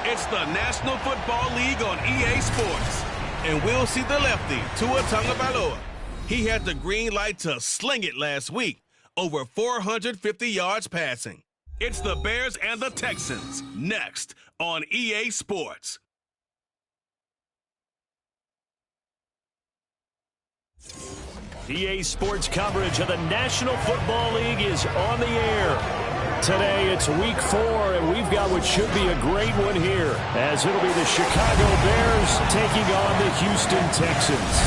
It's the National Football League on EA Sports. And we'll see the lefty, Tua Tagovailoa. He had the green light to sling it last week, over 450 yards passing. It's the Bears and the Texans, next on EA Sports. EA Sports coverage of the National Football League is on the air. Today it's week 4, and we've got what should be a great one here, as it'll be the Chicago Bears taking on the Houston Texans.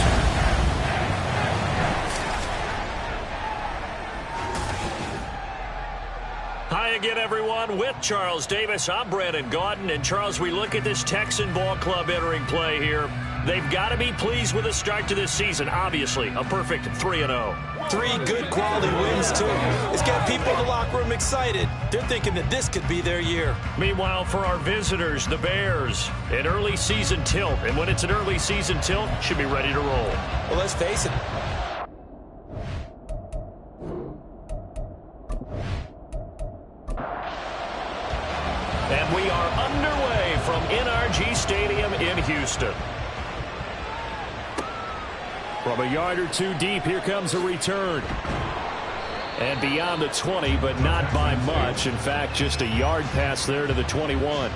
Hi again, everyone. With Charles Davis, I'm Brandon Gaudin. And, Charles, we look at this Texan ball club entering play here. They've got to be pleased with the start to this season. Obviously, a perfect 3-0. 3 good quality wins, too. It's got people in the locker room excited. They're thinking that this could be their year. Meanwhile, for our visitors, the Bears, an early season tilt. And when it's an early season tilt, should be ready to roll. Well, let's face it. And we are underway from NRG Stadium in Houston. From a yard or two deep, here comes a return. And beyond the 20, but not by much. In fact, just a yard pass there to the 21.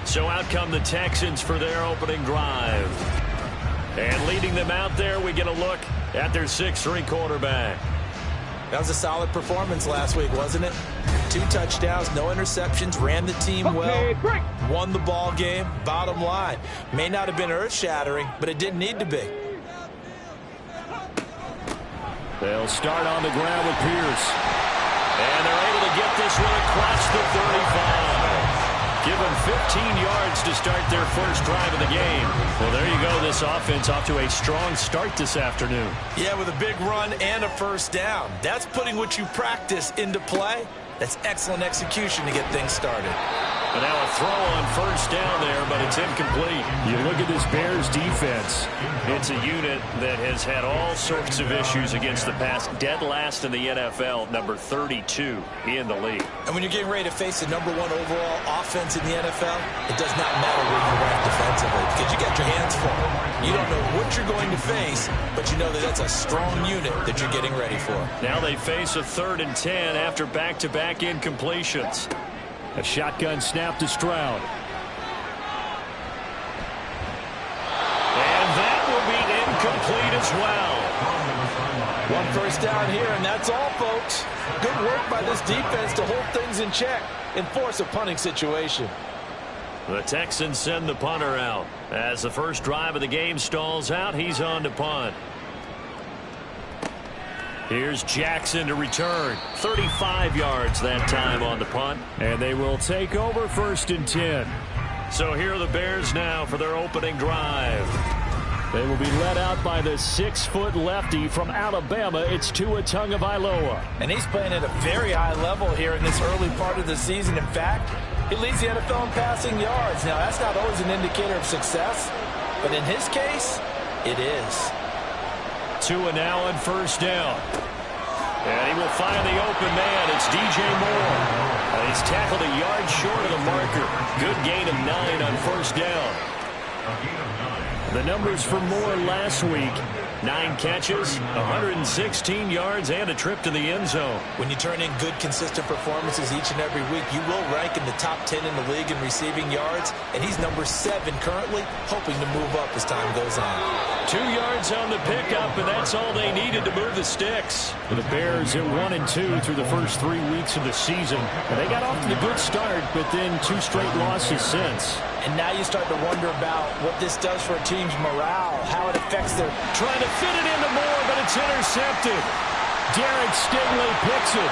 So out come the Texans for their opening drive. And leading them out there, we get a look at their 6'3" quarterback. That was a solid performance last week, wasn't it? 2 touchdowns, no interceptions, ran the team well, won the ball game. Bottom line, may not have been earth-shattering, but it didn't need to be. They'll start on the ground with Pierce. And they're able to get this one across the 35. Give them 15 yards to start their first drive of the game. Well, there you go. This offense off to a strong start this afternoon. Yeah, with a big run and a first down. That's putting what you practice into play. That's excellent execution to get things started. And now a throw on first down there, but it's incomplete. You look at this Bears defense. It's a unit that has had all sorts of issues against the pass. Dead last in the NFL, number 32 in the league. And when you're getting ready to face the number 1 overall offense in the NFL, it does not matter where you rank defensively because you got your hands full. You don't know what you're going to face, but you know that that's a strong unit that you're getting ready for. Now they face a 3rd and 10 after back-to-back incompletions. A shotgun snap to Stroud. And that will be incomplete as well. 1 first down here, and that's all, folks. Good work by this defense to hold things in check and force a punting situation. The Texans send the punter out. As the first drive of the game stalls out, he's on to punt. Here's Jackson to return. 35 yards that time on the punt. And they will take over 1st and 10. So here are the Bears now for their opening drive. They will be led out by the 6-foot lefty from Alabama. It's Tua Tagovailoa. And he's playing at a very high level here in this early part of the season. In fact, He leads the NFL in passing yards. Now, that's not always an indicator of success, but in his case, it is. Tua now on first down. And he will find the open man. It's DJ Moore. And he's tackled a yard short of the marker. Good gain of 9 on first down. The numbers for Moore last week: 9 catches, 116 yards, and a trip to the end zone. When you turn in good, consistent performances each and every week, you will rank in the top 10 in the league in receiving yards, and he's number 7 currently, hoping to move up as time goes on. 2 yards on the pickup, and that's all they needed to move the sticks. For the Bears at 1-2 through the first 3 weeks of the season. And they got off to a good start, but then 2 straight losses since. And now you start to wonder about what this does for a team's morale, how it affects their... Trying to fit it into Moore, but it's intercepted. Derek Stingley picks it.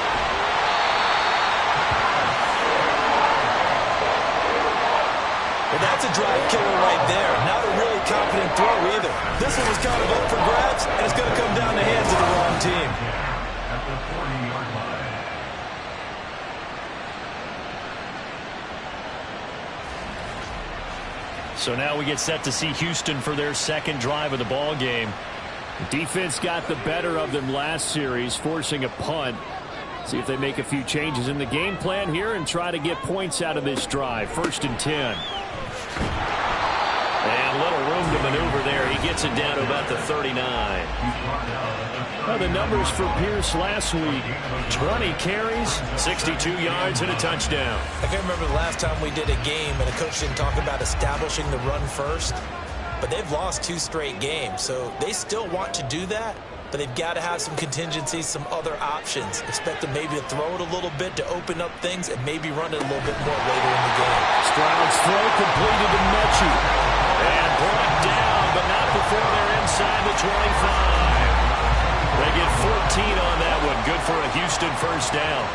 Well, that's a drive killer right there. Not a really confident throw either. This one was kind of up for grabs, and it's going to come down the hands of the wrong team. At the 40-yard line. So now we get set to see Houston for their second drive of the ball game. Defense got the better of them last series, forcing a punt. See if they make a few changes in the game plan here and try to get points out of this drive. 1st and 10. And little room to maneuver there. He gets it down to about the 39. Well, the numbers for Pierce last week: 20 carries, 62 yards, and a touchdown. I can remember the last time we did a game and a coach didn't talk about establishing the run first. But they've lost 2 straight games, so they still want to do that. But they've got to have some contingencies, some other options. Expect them maybe to throw it a little bit to open up things and maybe run it a little bit more later in the game. Stroud's throw completed to Mechie. And brought down, but not before they're inside the 25. They get 14 on that one. Good for a Houston first down.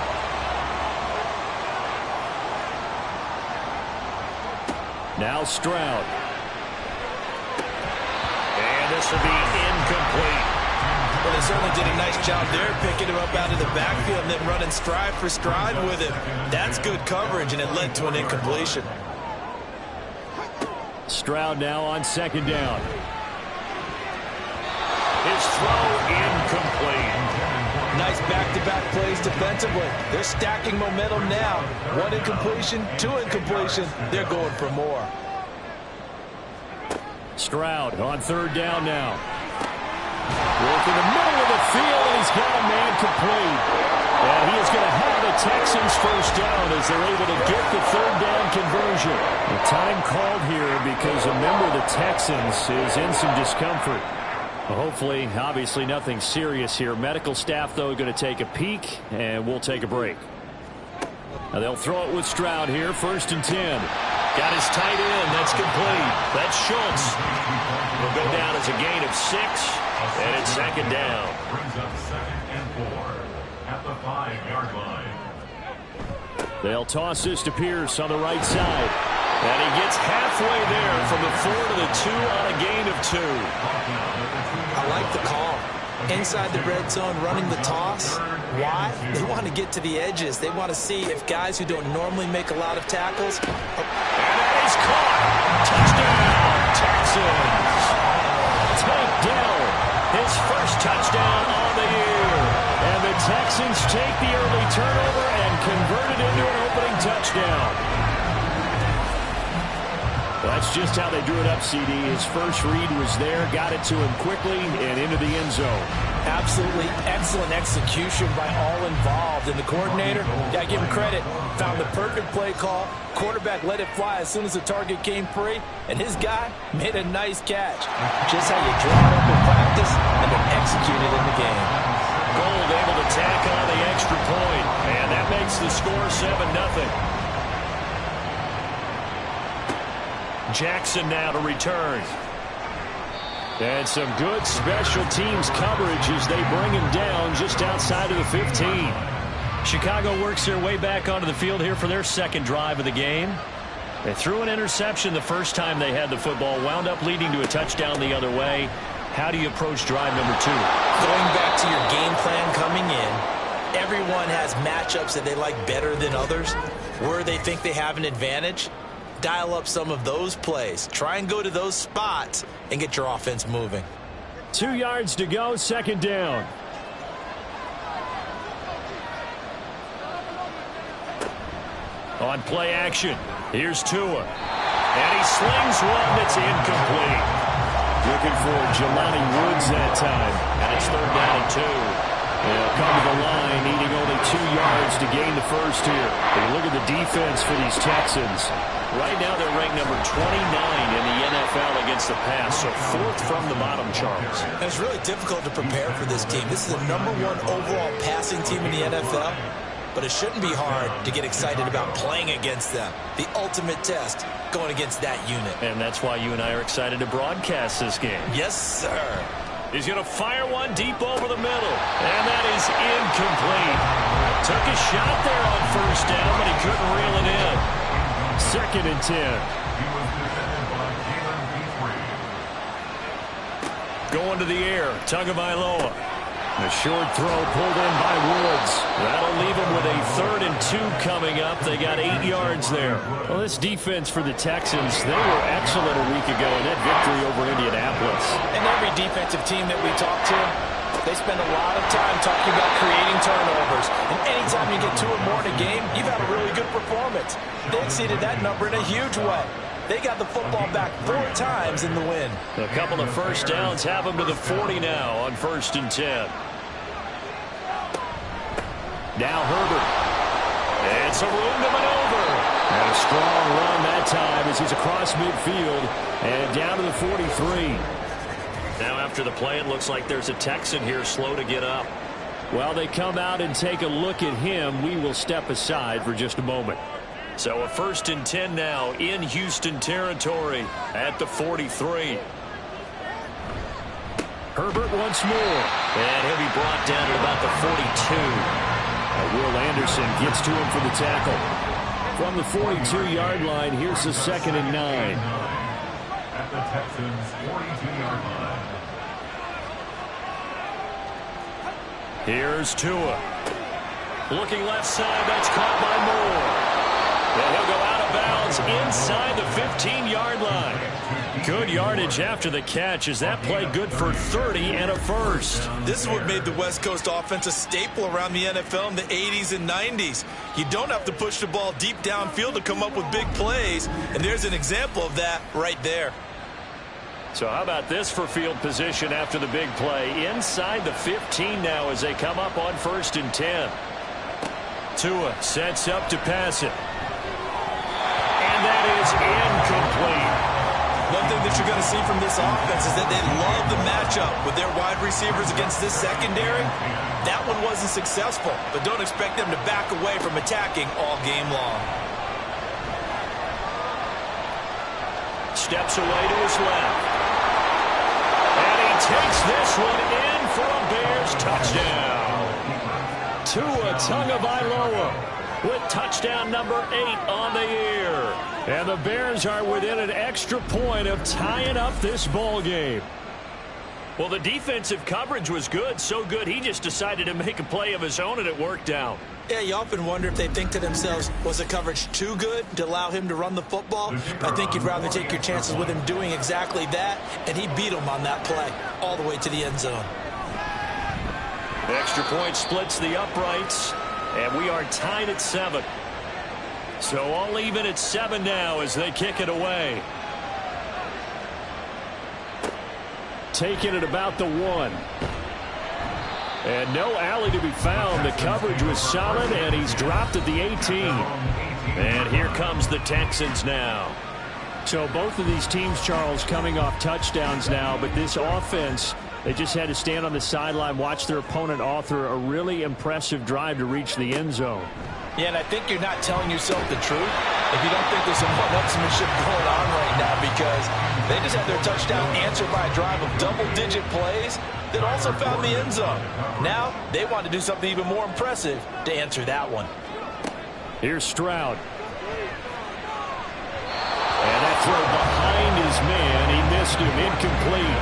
Now Stroud. And this will be incomplete. Well, they certainly did a nice job there, picking him up out of the backfield and then running stride for stride with him. That's good coverage, and it led to an incompletion. Stroud now on second down. His throw incomplete. Nice back-to-back plays defensively. They're stacking momentum now. 1 incompletion, 2 incompletion. They're going for more. Stroud on third down now. Work in the middle of the field, and he's got a man complete. And he is going to have the Texans first down as they're able to get the third down conversion. The time called here because a member of the Texans is in some discomfort. Well, hopefully, obviously nothing serious here. Medical staff, though, going to take a peek, and we'll take a break. Now they'll throw it with Stroud here, 1st and 10. Got his tight end. That's complete. That's Schultz. Will go down as a gain of 6, and it's second down. Brings up 2nd and 4 at the 5-yard line. They'll toss this to Pierce on the right side. And he gets halfway there from the 4 to the 2 on a gain of 2. I like the call. Inside the red zone, running the toss. Why? They want to get to the edges. They want to see if guys who don't normally make a lot of tackles. And that is caught. Touchdown, Texans. Tank Dell, his first touchdown on the year. And the Texans take the early turnover and convert it into an opening touchdown. That's just how they drew it up, CD. His first read was there, got it to him quickly, and into the end zone. Absolutely excellent execution by all involved. And the coordinator, got to give him credit, found the perfect play call. Quarterback let it fly as soon as the target came free, and his guy made a nice catch. Just how you draw it up in practice and then execute it in the game. Gold able to tack on the extra point, and that makes the score 7-0. Jackson now to return. And some good special teams coverage as they bring him down just outside of the 15. Chicago works their way back onto the field here for their second drive of the game. They threw an interception the first time they had the football, wound up leading to a touchdown the other way. How do you approach drive number 2? Going back to your game plan coming in, everyone has matchups that they like better than others. where they think they have an advantage, dial up some of those plays. Try and go to those spots and get your offense moving. 2 yards to go, second down. On play action, here's Tua. And he slings one that's incomplete. Looking for Jelani Woods that time. And it's third down and 2. They'll come to the line, needing only 2 yards to gain the first here. But look at the defense for these Texans. Right now they're ranked number 29 in the NFL against the pass, so 4th from the bottom, Charles. And it's really difficult to prepare for this team. This is the #1 overall passing team in the NFL, but it shouldn't be hard to get excited about playing against them. The ultimate test going against that unit. And that's why you and I are excited to broadcast this game. Yes, sir. He's going to fire one deep over the middle. And that is incomplete. Took a shot there on first down, but he couldn't reel it in. Second and 10. Going to the air. Tagovailoa. A short throw pulled in by Woods. That'll leave him with a 3rd and 2 coming up. They got 8 yards there. Well, this defense for the Texans, they were excellent a week ago in that victory over Indianapolis. And every defensive team that we talk to, they spend a lot of time talking about creating turnovers. And anytime you get 2 or more in a game, you've had a really good performance. They exceeded that number in a huge way. They got the football back 4 times in the win. A couple of first downs have them to the 40 now on 1st and 10. Now Herbert. It's a room to maneuver. And a strong run that time as he's across midfield and down to the 43. Now after the play, it looks like there's a Texan here slow to get up. While they come out and take a look at him, we will step aside for just a moment. So a 1st and 10 now in Houston territory at the 43. Herbert once more. And he'll be brought down at about the 42. Will Anderson gets to him for the tackle. From the 42-yard line, here's the 2nd and 9. At the Texans' 42-yard line. Here's Tua. Looking left side, that's caught by Moore. And he'll go out of bounds inside the 15-yard line. Good yardage after the catch as that play good for 30 and a first. This is what made the West Coast offense a staple around the NFL in the 80s and 90s. You don't have to push the ball deep downfield to come up with big plays, and there's an example of that right there. So how about this for field position after the big play? Inside the 15 now as they come up on 1st and 10. Tua sets up to pass it. And that is incomplete. One thing that you're going to see from this offense is that they love the matchup with their wide receivers against this secondary. That one wasn't successful, but don't expect them to back away from attacking all game long. Steps away to his left. And he takes this one in for a Bears touchdown. Tua Tagovailoa with touchdown number 8 on the year. And the Bears are within an extra point of tying up this ball game. Well, the defensive coverage was good, so good he just decided to make a play of his own, and it worked out. Yeah, you often wonder if they think to themselves, was the coverage too good to allow him to run the football? I think you'd rather take your chances with him doing exactly that, and he beat him on that play all the way to the end zone. The extra point splits the uprights, and we are tied at 7. So all even at 7 now as they kick it away. Taking it about the 1. And no alley to be found. The coverage was solid, and he's dropped at the 18. And here comes the Texans now. So both of these teams, Charles, coming off touchdowns now, but this offense, they just had to stand on the sideline, watch their opponent author a really impressive drive to reach the end zone. Yeah, and I think you're not telling yourself the truth if you don't think there's some one-upsmanship going on right now, because they just had their touchdown answered by a drive of double-digit plays that also found the end zone. Now they want to do something even more impressive to answer that one. Here's Stroud. And that throw behind his man. He missed him. Incomplete.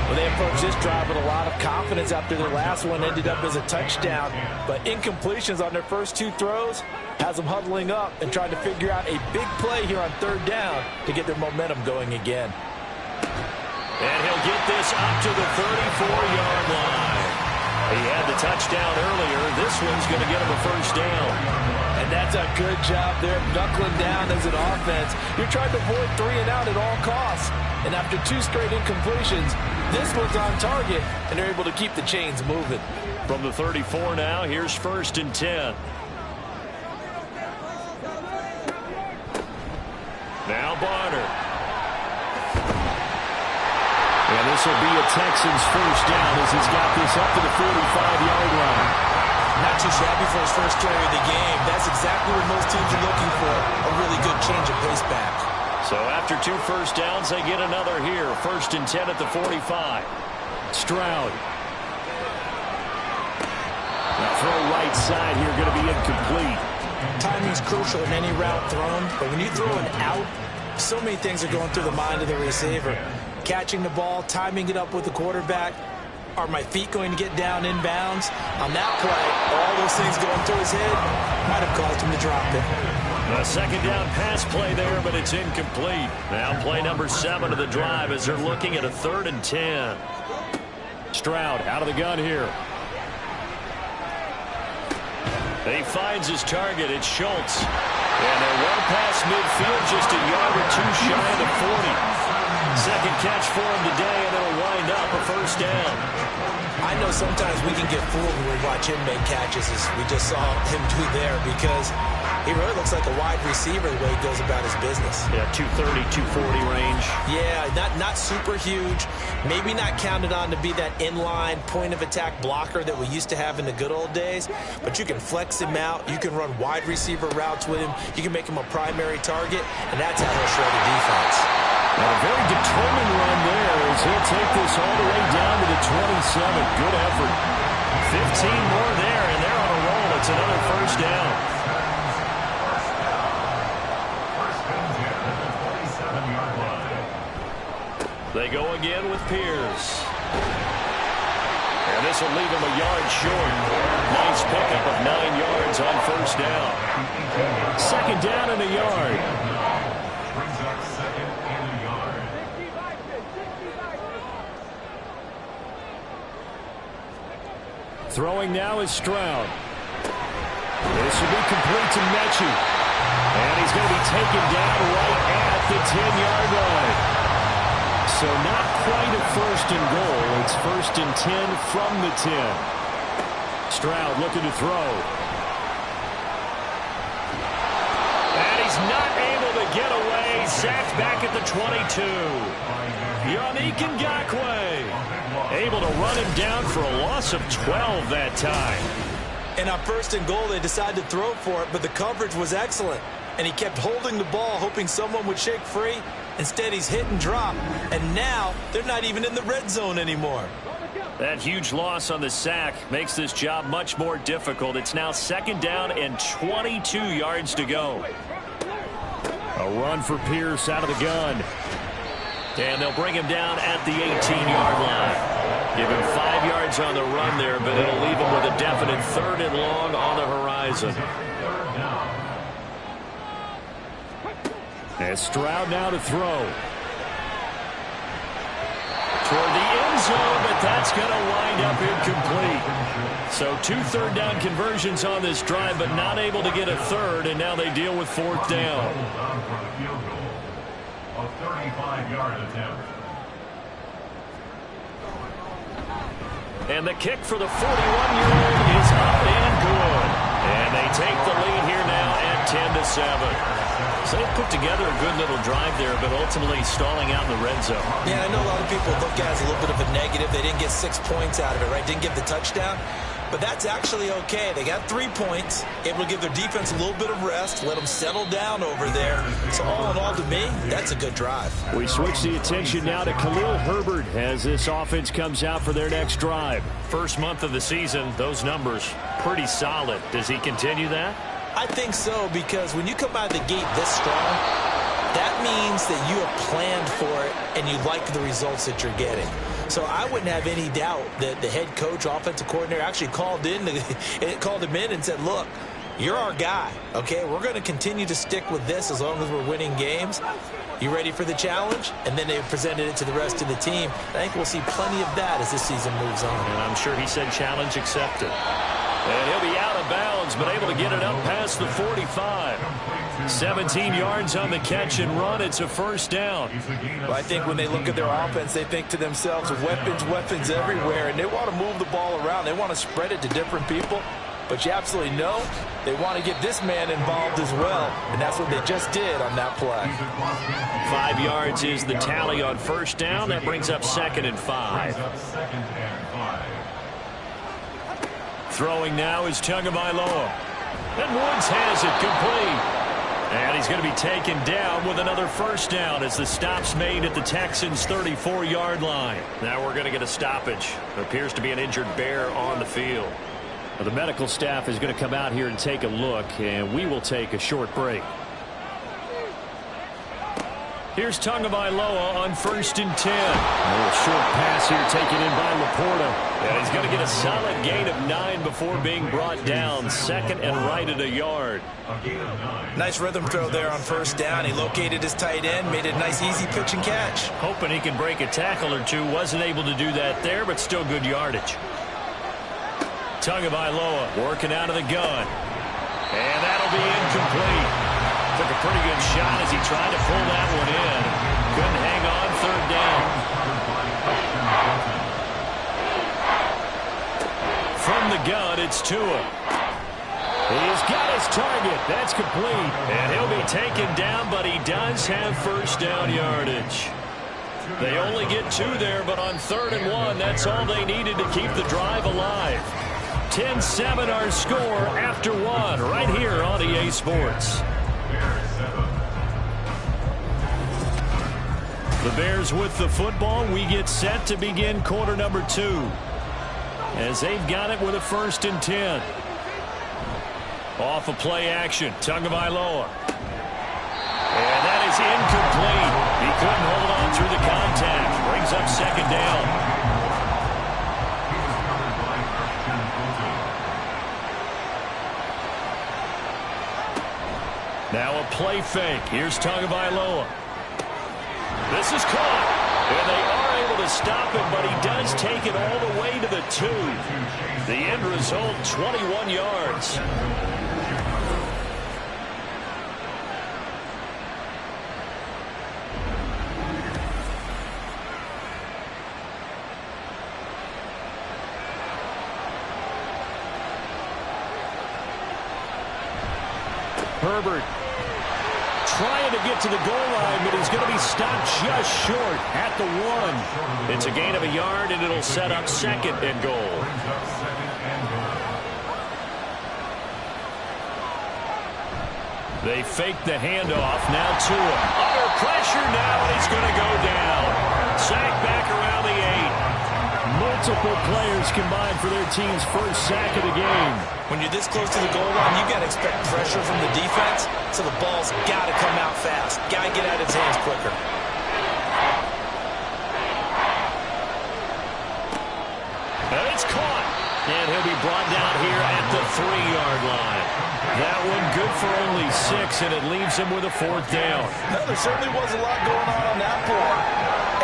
Well, they approached this drive with a lot of confidence after their last one ended up as a touchdown. But incompletions on their first 2 throws has them huddling up and trying to figure out a big play here on 3rd down to get their momentum going again. And he'll get this up to the 34-yard line. He had the touchdown earlier. This one's going to get him a first down. And that's a good job there, knuckling down as an offense. You're trying to avoid 3 and out at all costs. And after 2 straight incompletions, this one's on target, and they're able to keep the chains moving. From the 34 now, here's 1st and 10. Now Bonner. And this will be a Texans first down as he's got this up to the 45-yard line. Not too shabby for his first carry of the game. That's exactly what most teams are looking for, a really good change of pace back. So after 2 first downs, they get another here. 1st and 10 at the 45. Stroud. Now throw right side here, going to be incomplete. Timing's crucial in any route thrown, but when you throw an out, so many things are going through the mind of the receiver. Catching the ball, timing it up with the quarterback. Are my feet going to get down inbounds? On that play, all those things going through his head might have caused him to drop it. A 2nd down pass play there, but it's incomplete. Now play number 7 of the drive as they're looking at a 3rd and 10. Stroud out of the gun here. He finds his target. It's Schultz. And they're well past midfield, just a yard or 2 shy of the 40. Second catch for him today, and it'll wind up a first down. I know sometimes we can get fooled when we watch him make catches, as we just saw him do there, because he really looks like a wide receiver the way he goes about his business. Yeah, 230, 240 range. Yeah, not super huge. Maybe not counted on to be that inline point-of-attack blocker that we used to have in the good old days, but you can flex him out. You can run wide receiver routes with him. You can make him a primary target, and that's how he'll shred the defense. And a very determined run there as he'll take this all the way down to the 27. Good effort. 15 more there, and they're on a roll. It's another first down. They go again with Pierce. And this will leave him a yard short. Nice pickup of 9 yards on first down. 2nd down and a yard. Throwing now is Stroud. This will be complete to Mechie. And he's going to be taken down right at the 10-yard line. So not quite a 1st and goal. It's 1st and 10 from the 10. Stroud looking to throw. And he's not able to get away. Sacked back at the 22. Yannick Ngakoue able to run him down for a loss of 12 that time. And on 1st and goal, they decided to throw for it, but the coverage was excellent. And he kept holding the ball, hoping someone would shake free. Instead, he's hit and drop. And now, they're not even in the red zone anymore. That huge loss on the sack makes this job much more difficult. It's now 2nd down and 22 yards to go. A run for Pierce out of the gun. And they'll bring him down at the 18-yard line. Give him 5 yards on the run there, but it'll leave him with a definite 3rd and long on the horizon. And Stroud now to throw. Toward the end zone, but that's going to wind up incomplete. So 2 3rd down conversions on this drive, but not able to get a 3rd, and now they deal with 4th down. A 35-yard attempt. And the kick for the 41-year-old is up and good. And they take the lead here now at 10-7. So they put together a good little drive there, but ultimately stalling out in the red zone. Yeah, I know a lot of people look at it as a little bit of a negative. They didn't get 6 points out of it, right? Didn't get the touchdown. But that's actually okay. They got 3 points, able to give their defense a little bit of rest, let them settle down over there. So all in all, to me, that's a good drive. We switch the attention now to Khalil Herbert as this offense comes out for their next drive. First month of the season, those numbers pretty solid. Does he continue that? I think so, because when you come out of the gate this strong, that means that you have planned for it and you like the results that you're getting. So I wouldn't have any doubt that the head coach, offensive coordinator, actually called him in and said, look, you're our guy, okay? We're going to continue to stick with this as long as we're winning games. You ready for the challenge? And then they presented it to the rest of the team. I think we'll see plenty of that as this season moves on. And I'm sure he said challenge accepted. And he'll be out of bounds, but able to get it up past the 45. 17 yards on the catch and run. It's a first down. Well, I think when they look at their offense, they think to themselves, weapons everywhere, and they want to move the ball around. They want to spread it to different people. But you absolutely know they want to get this man involved as well, and that's what they just did on that play. 5 yards is the tally on first down. That brings up 2nd and 5. Throwing now is Tagovailoa. And Woods has it complete. And he's going to be taken down with another first down as the stop's made at the Texans' 34-yard line. Now we're going to get a stoppage. There appears to be an injured Bear on the field. Well, the medical staff is going to come out here and take a look, and we will take a short break. Here's Tagovailoa on 1st and 10. A little short pass here taken in by Laporta. And he's going to get a solid gain of 9 before being brought down. 2nd and right at a yard. Nice rhythm throw there on first down. He located his tight end, made a nice easy pitch and catch. Hoping he can break a tackle or two. Wasn't able to do that there, but still good yardage. Tagovailoa working out of the gun. And that'll be incomplete. Took a pretty good shot as he tried to pull that one in. Couldn't hang on, 3rd down. From the gun, it's Tua. He's got his target. That's complete. And he'll be taken down, but he does have first down yardage. They only get 2 there, but on 3rd and 1, that's all they needed to keep the drive alive. 10-7 our score after 1 right here on EA Sports. The Bears with the football. We get set to begin quarter number 2 as they've got it with a 1st and 10. Off of play action, Tagovailoa. And that is incomplete. He couldn't hold on through the contact. Brings up 2nd down. Now a play fake. Here's Tagovailoa. This is caught. And they are able to stop him, but he does take it all the way to the 2. The end result, 21 yards. Herbert trying to get to the goal line, but he's going to be stopped just short at the 1. It's a gain of a yard, and it'll set up 2nd and goal. They fake the handoff. Now Tua. Under pressure now, and he's going to go down. Sack back around the 8. Multiple players combined for their team's first sack of the game. When you're this close to the goal line, you got to expect pressure from the defense, so the ball's got to come out fast. Got to get out of his hands quicker. And it's caught. And he'll be brought down here at the 3-yard line. That one good for only 6, and it leaves him with a 4th down. No, there certainly was a lot going on that play.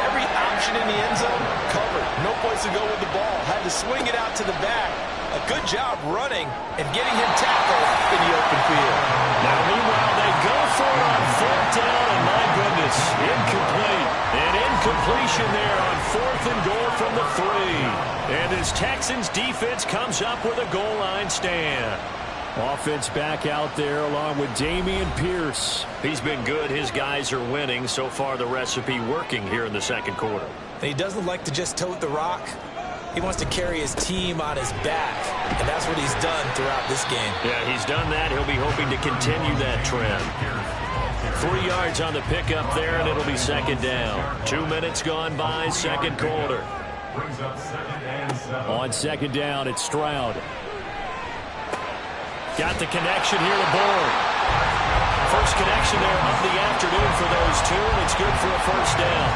Every option in the end zone covered. No place to go with the ball. Had to swing it out to the back. A good job running and getting him tackled in the open field. Now, meanwhile, they go for it on 4th down, and my goodness, incomplete. An incompletion there on 4th and goal from the 3. And this Texans defense comes up with a goal line stand. Offense back out there along with Dameon Pierce. He's been good. His guys are winning. So far, the recipe working here in the 2nd quarter. He doesn't like to just tote the rock. He wants to carry his team on his back, and that's what he's done throughout this game. Yeah, he's done that. He'll be hoping to continue that trend. 3 yards on the pickup there, and it'll be 2nd down. 2 minutes gone by, 2nd quarter. On 2nd down, it's Stroud. Got the connection here to Bourne. first connection there of the afternoon for those two, and it's good for a first down.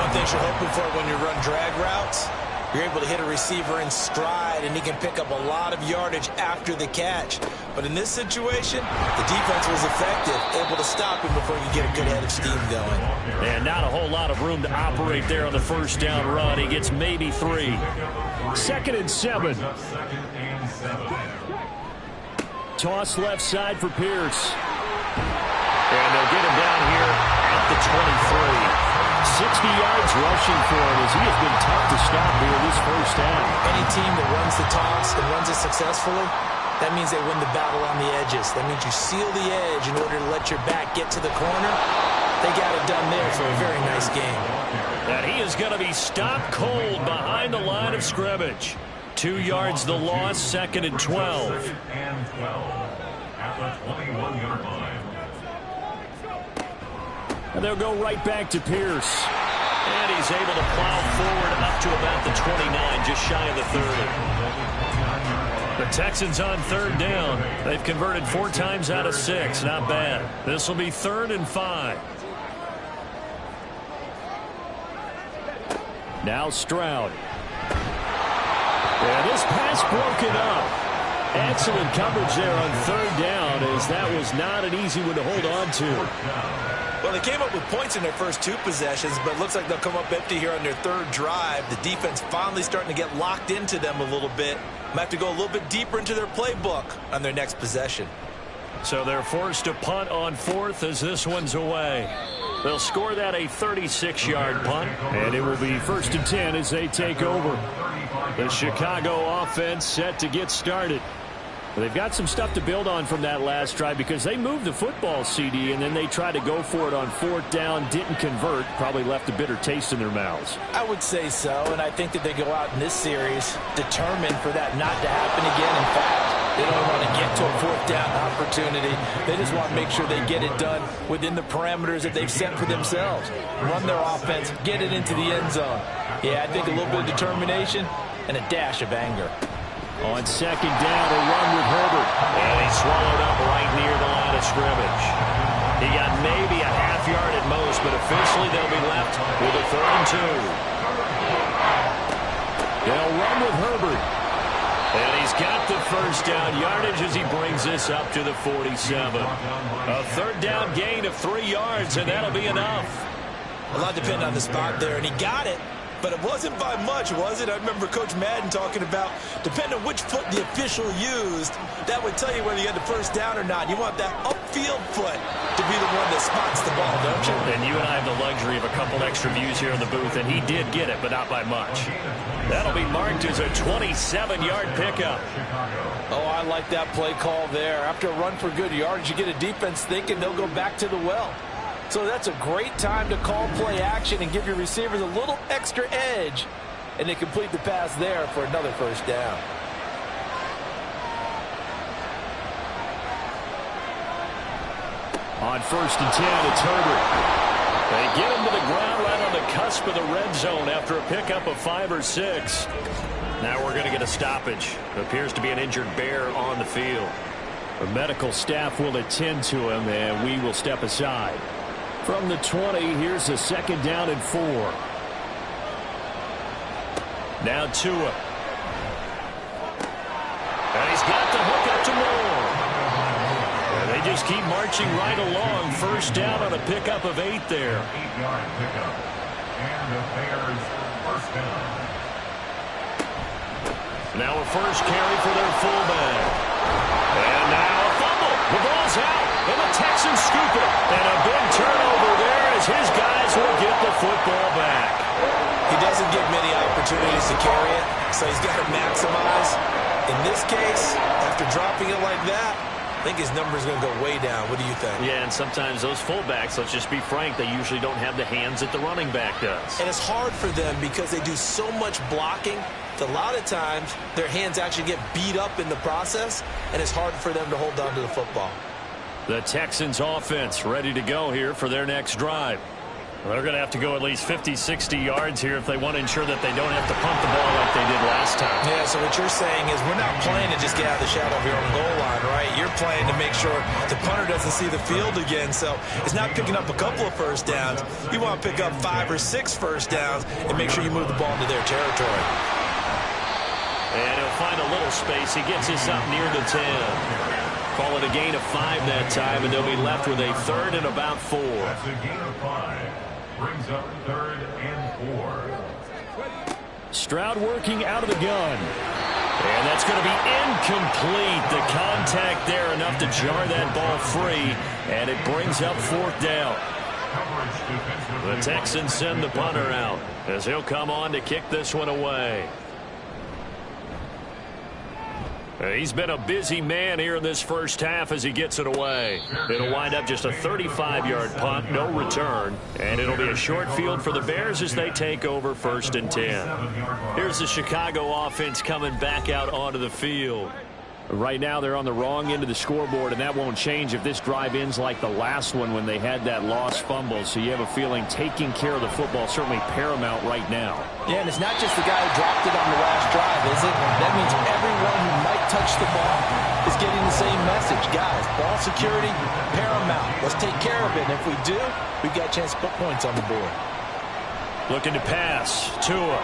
One thing you're hoping for when you run drag routes, you're able to hit a receiver in stride, and he can pick up a lot of yardage after the catch. But in this situation, the defense was effective, able to stop him before you get a good head of steam going. And not a whole lot of room to operate there on the first down run. He gets maybe 3. 2nd and 7. Toss left side for Pierce. And they'll get him down here at the 23. 60 yards rushing for him as he has been tough to stop here this first half. Any team that runs the toss and runs it successfully, that means they win the battle on the edges. That means you seal the edge in order to let your back get to the corner. They got it done there for a very nice game. And he is going to be stopped cold behind the line of scrimmage. 2 yards the loss, 2nd and 12. And 12 at the 21-yard line. And they'll go right back to Pierce. And he's able to plow forward up to about the 29, just shy of the 30. The Texans on 3rd down. They've converted 4 times out of 6. Not bad. This will be 3rd and 5. Now Stroud. And this pass broken up. Excellent coverage there on 3rd down, as that was not an easy one to hold on to. Well, they came up with points in their first 2 possessions, but it looks like they'll come up empty here on their 3rd drive. The defense finally starting to get locked into them a little bit. Might have to go a little bit deeper into their playbook on their next possession. So they're forced to punt on 4th as this one's away. They'll score that a 36-yard punt, and it will be 1st and 10 as they take over. The Chicago offense set to get started. They've got some stuff to build on from that last drive because they moved the football, CD, and then they tried to go for it on 4th down, didn't convert, probably left a bitter taste in their mouths. I would say so, and I think that they go out in this series determined for that not to happen again. In fact, they don't want to get to a 4th down opportunity. They just want to make sure they get it done within the parameters that they've set for themselves. Run their offense, get it into the end zone. Yeah, I think a little bit of determination and a dash of anger. On 2nd down, a run with Herbert. And he's swallowed up right near the line of scrimmage. He got maybe a half yard at most, but officially they'll be left with a 3rd and 2. They'll run with Herbert. And he's got the first down yardage as he brings this up to the 47. A 3rd down gain of 3 yards, and that'll be enough. A lot depended on the spot there, and he got it. But it wasn't by much, was it? I remember Coach Madden talking about, depending on which foot the official used, that would tell you whether you had the first down or not. You want that upfield foot to be the one that spots the ball, don't you? And you and I have the luxury of a couple extra views here in the booth, and he did get it, but not by much. That'll be marked as a 27-yard pickup. Oh, I like that play call there. After a run for good yards, you get a defense thinking they'll go back to the well. So that's a great time to call play action and give your receivers a little extra edge. And they complete the pass there for another first down. On 1st and 10, it's Herbert. They get him to the ground right on the cusp of the red zone after a pickup of 5 or 6. Now we're going to get a stoppage. It appears to be an injured Bear on the field. The medical staff will attend to him, and we will step aside. From the 20, here's a 2nd down and 4. Now Tua. And he's got the hook up to Moore. And they just keep marching right along. First down on a pickup of 8 there. 8-yard pickup. And the Bears first down. Now a first carry for their fullback. And now a fumble. The ball's out. And the Texans scoop it. And a big turnover there as his guys will get the football back. He doesn't get many opportunities to carry it, so he's got to maximize. In this case, after dropping it like that, I think his number is going to go way down. What do you think? Yeah, and sometimes those fullbacks, let's just be frank, they usually don't have the hands that the running back does. And it's hard for them because they do so much blocking that a lot of times their hands actually get beat up in the process, and it's hard for them to hold on to the football. The Texans offense ready to go here for their next drive. Well, they're going to have to go at least 50, 60 yards here if they want to ensure that they don't have to pump the ball like they did last time. Yeah, so what you're saying is we're not playing to just get out of the shadow of your own goal line, right? You're playing to make sure the punter doesn't see the field again. So it's not picking up a couple of first downs. You want to pick up 5 or 6 first downs and make sure you move the ball into their territory. And he'll find a little space. He gets us up near the 10. Call it a gain of 5 that time, and they'll be left with a 3rd and about 4. That's a gain of 5. Brings up 3rd and 4. Stroud working out of the gun. And that's going to be incomplete. The contact there enough to jar that ball free, and it brings up 4th down. The Texans send the punter out as he'll come on to kick this one away. He's been a busy man here in this first half as he gets it away. It'll wind up just a 35-yard punt, no return, and it'll be a short field for the Bears as they take over 1st and 10. Here's the Chicago offense coming back out onto the field. Right now they're on the wrong end of the scoreboard, and that won't change if this drive ends like the last one when they had that lost fumble. So you have a feeling taking care of the football certainly paramount right now. Yeah, and it's not just the guy who dropped it on the last drive, is it? That means everyone who might touch the ball is getting the same message. Guys, ball security, paramount. Let's take care of it. And if we do, we've got a chance to put points on the board. Looking to pass. Tua.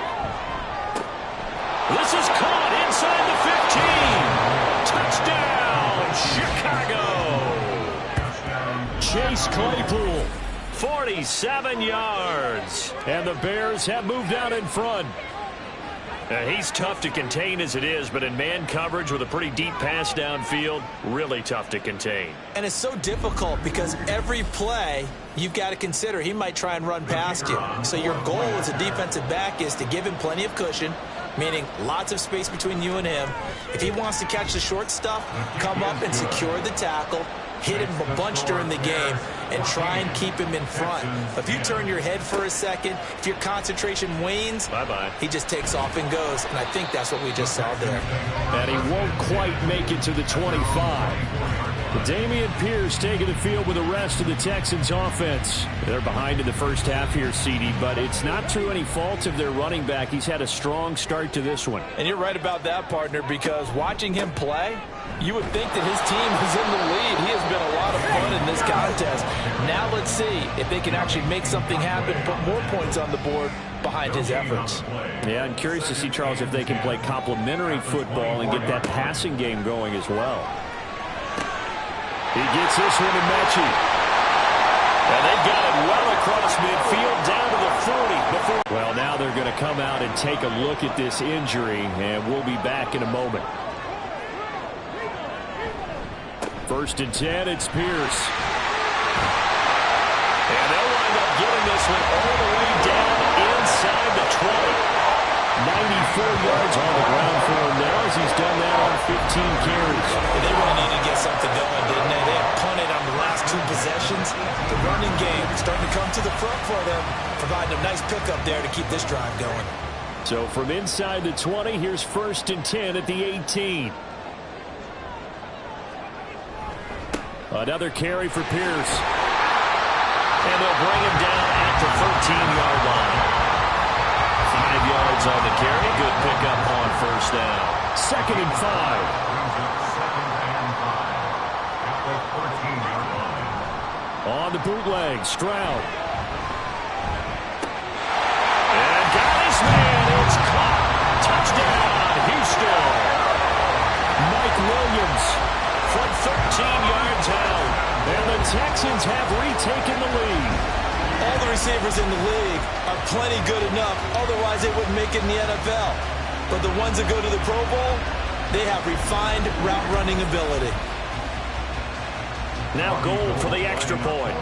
This is caught inside the 15. Touchdown, Chicago. Chase Claypool, 47 yards. And the Bears have moved out in front. He's tough to contain as it is, but in man coverage with a pretty deep pass downfield, really tough to contain. And it's so difficult because every play you've got to consider he might try and run past you. So your goal as a defensive back is to give him plenty of cushion, meaning lots of space between you and him. If he wants to catch the short stuff, come up and secure the tackle, hit him a bunch during the game, and try and keep him in front. If you turn your head for a second, if your concentration wanes, he just takes off and goes, and I think that's what we just saw there. And he won't quite make it to the 25. Dameon Pierce taking the field with the rest of the Texans offense. They're behind in the first half here, CD, but it's not through any fault of their running back. He's had a strong start to this one. And you're right about that, partner, because watching him play, you would think that his team is in the lead. He has been a lot of fun in this contest. Now let's see if they can actually make something happen, put more points on the board behind his efforts. Yeah, I'm curious to see, Charles, if they can play complementary football and get that passing game going as well. He gets this one to Mechie. And they've got it well across midfield down to the 40. Well, now they're going to come out and take a look at this injury, and we'll be back in a moment. 1st and 10, it's Pierce. And they'll wind up getting this one all the way down inside the 20. 94 yards on the ground for him now as he's done that on 15 carries. They really need to get something going, didn't they? They have punted on the last 2 possessions. The running game starting to come to the front for them, providing a nice pickup there to keep this drive going. So from inside the 20, here's 1st and 10 at the 18. Another carry for Pierce. And they'll bring him down at the 13-yard line. 5 yards on the carry. Good pickup on 1st down. 2nd and 5. On the bootleg, Stroud. And got his man. It's caught. Touchdown, Houston. Mike Williams from 13 yards out. And the Texans have retaken the lead. All the receivers in the league are plenty good enough. Otherwise, they wouldn't make it in the NFL. But the ones that go to the Pro Bowl, they have refined route running ability. Now goal for the extra point.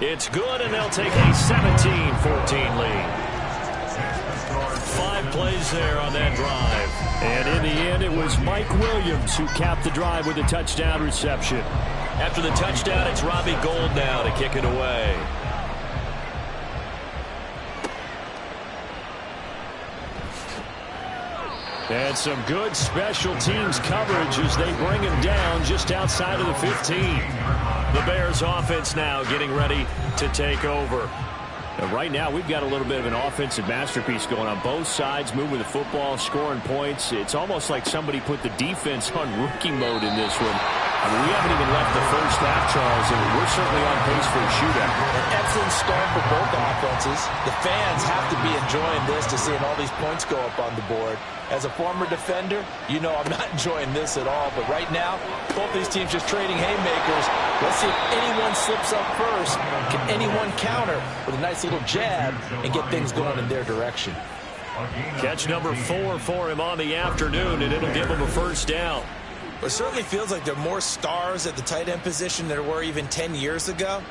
It's good, and they'll take a 17-14 lead. 5 plays there on that drive. And in the end, it was Mike Williams who capped the drive with a touchdown reception. After the touchdown, it's Robbie Gould now to kick it away. And some good special teams coverage as they bring him down just outside of the 15. The Bears offense now getting ready to take over. And right now, we've got a little bit of an offensive masterpiece going on. Both sides moving the football, scoring points. It's almost like somebody put the defense on rookie mode in this one. I mean, we haven't even left the first half, Charles, and we're certainly on pace for a shootout. An excellent start for both offenses. The fans have to be enjoying this to seeing all these points go up on the board. As a former defender, you know I'm not enjoying this at all. But right now, both these teams just trading haymakers. Let's see if anyone slips up first. Can anyone counter with a nice little jab and get things going in their direction? Catch number 4 for him on the afternoon, and it'll give him a first down. It certainly feels like there are more stars at the tight end position than there were even 10 years ago.